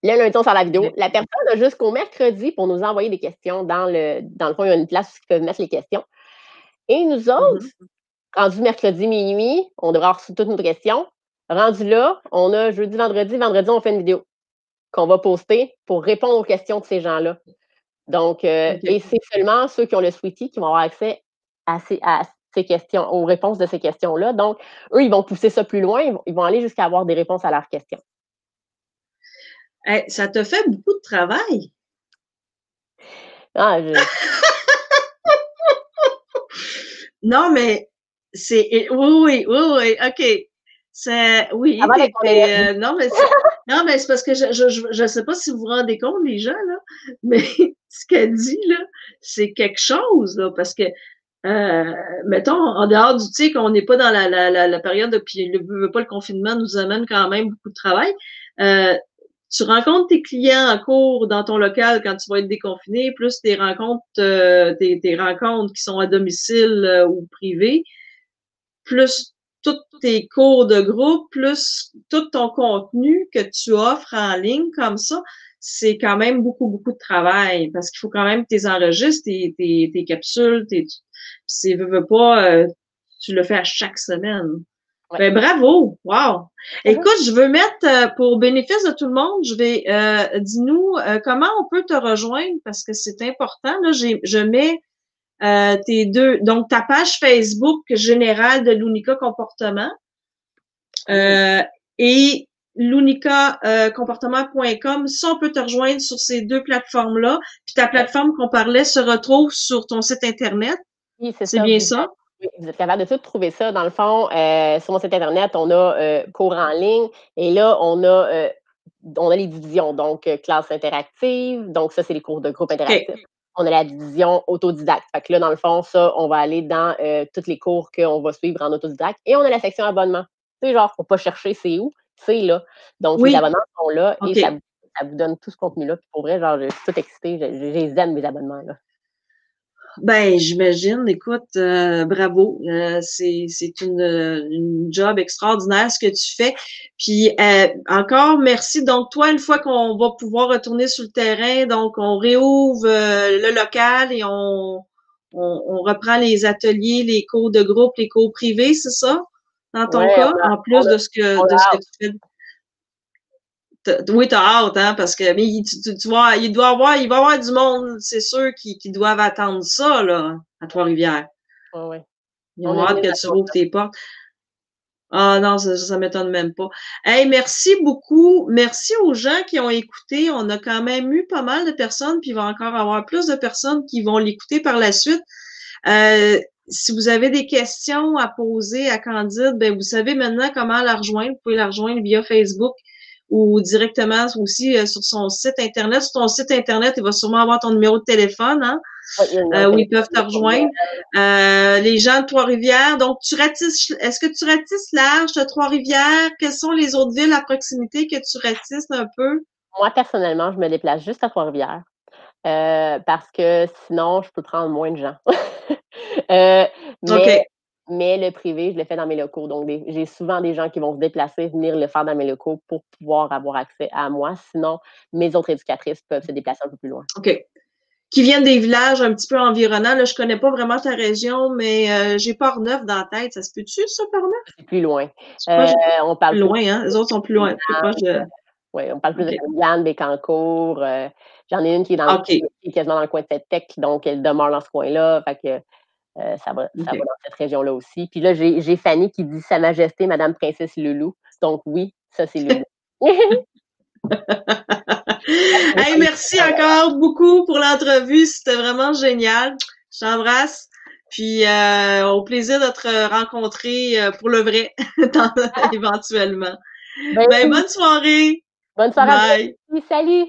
Le lundi, on sort la vidéo. La personne a jusqu'au mercredi pour nous envoyer des questions dans le fond, il y a une place où ils peuvent mettre les questions. Et nous autres, rendu mercredi minuit, on devrait avoir toutes nos questions. Rendu là, on a jeudi, vendredi, on fait une vidéo qu'on va poster pour répondre aux questions de ces gens-là. Donc, et c'est seulement ceux qui ont le Sweetie qui vont avoir accès à ces questions, aux réponses de ces questions-là. Donc, eux, ils vont pousser ça plus loin, ils vont aller jusqu'à avoir des réponses à leurs questions. Hey, ça te fait beaucoup de travail. Ah, Non, mais c'est oui, OK. C'est oui, ça va avec mon énergie. non, mais c'est parce que je sais pas si vous vous rendez compte, les gens, là, mais ce qu'elle dit, là, c'est quelque chose, là, parce que mettons, en dehors du, tu sais, qu'on n'est pas dans la période de, puis pas le confinement nous amène quand même beaucoup de travail. Tu rencontres tes clients en cours dans ton local quand tu vas être déconfiné, plus tes rencontres, tes rencontres qui sont à domicile ou privées, plus tous tes cours de groupe, plus tout ton contenu que tu offres en ligne comme ça, c'est quand même beaucoup, beaucoup de travail parce qu'il faut quand même que tu les enregistres, tes capsules, veux pas, tu le fais à chaque semaine. Ouais. Ben, bravo! Wow! Écoute, je veux mettre, pour bénéfice de tout le monde, je vais, dis-nous, comment on peut te rejoindre parce que c'est important. Là, je mets tes deux, donc ta page Facebook générale de l'Unica Comportement et l'unicacomportement.com. Ça, on peut te rejoindre sur ces deux plateformes-là. Puis ta plateforme qu'on parlait se retrouve sur ton site Internet. Oui, c'est C'est ça. bien ça? Oui, vous êtes capable de tout trouver ça. Dans le fond, sur mon site Internet, on a cours en ligne et là, on a les divisions. Donc, classe interactive. Donc, ça, c'est les cours de groupe interactif. Okay. On a la division autodidacte. Fait que là, dans le fond, ça, on va aller dans tous les cours qu'on va suivre en autodidacte. Et on a la section abonnement. Tu sais, genre, faut pas chercher c'est où, c'est là. Donc, les abonnements sont là et ça vous donne tout ce contenu-là. Puis pour vrai, genre, je suis toute excitée. Je les aime, mes abonnements, là. Ben, j'imagine. Écoute, bravo. C'est une job extraordinaire ce que tu fais. Puis encore merci. Donc toi, une fois qu'on va pouvoir retourner sur le terrain, donc on réouvre le local et on reprend les ateliers, les cours de groupe, les cours privés, c'est ça? Dans ton cas, en plus de ce que tu fais. Oui, t'as hâte, hein, parce que mais tu vois, il va y avoir du monde, c'est sûr, qui doivent attendre ça, là, à Trois-Rivières. Ouais. Ils ont hâte que tu rouvres tes portes. Ah non, ça m'étonne même pas. Hey, merci beaucoup. Merci aux gens qui ont écouté. On a quand même eu pas mal de personnes, puis il va encore avoir plus de personnes qui vont l'écouter par la suite. Si vous avez des questions à poser à Candide, ben vous savez maintenant comment la rejoindre. Vous pouvez la rejoindre via Facebook ou directement aussi sur son site Internet. Sur ton site Internet, il va sûrement avoir ton numéro de téléphone, hein, où ils peuvent te rejoindre. Les gens de Trois-Rivières. Donc, est-ce que tu ratisses large de Trois-Rivières? Quelles sont les autres villes à proximité que tu ratisses un peu? Moi, personnellement, je me déplace juste à Trois-Rivières. parce que sinon, je peux prendre moins de gens. Euh, mais, OK. mais le privé, je le fais dans mes locaux. Donc, j'ai souvent des gens qui vont se déplacer, venir le faire dans mes locaux pour pouvoir avoir accès à moi. Sinon, mes autres éducatrices peuvent se déplacer un peu plus loin. OK. Qui viennent des villages un petit peu environnants. Là, je connais pas vraiment ta région, mais j'ai Port-Neuf dans la tête. Ça se peut-tu, ça, Port-Neuf? C'est plus loin. C'est proche, On parle plus plus loin, hein? Les autres sont plus loin, plus proches de. ouais, on parle plus de OK. Shawinigan, Bécancour. J'en ai une qui est dans le OK. qui est quasiment dans le coin de Tech, donc elle demeure dans ce coin-là. Fait que ça va OK. dans cette région-là aussi. Puis là, j'ai Fanny qui dit Sa Majesté Madame Princesse Loulou. Donc oui, ça, c'est Loulou. Hey, merci encore beaucoup pour l'entrevue. C'était vraiment génial. Je t'embrasse. Puis au plaisir de te rencontrer pour le vrai éventuellement. Ben Ben, oui, bonne soirée. bonne soirée à Bye. vous aussi. Salut!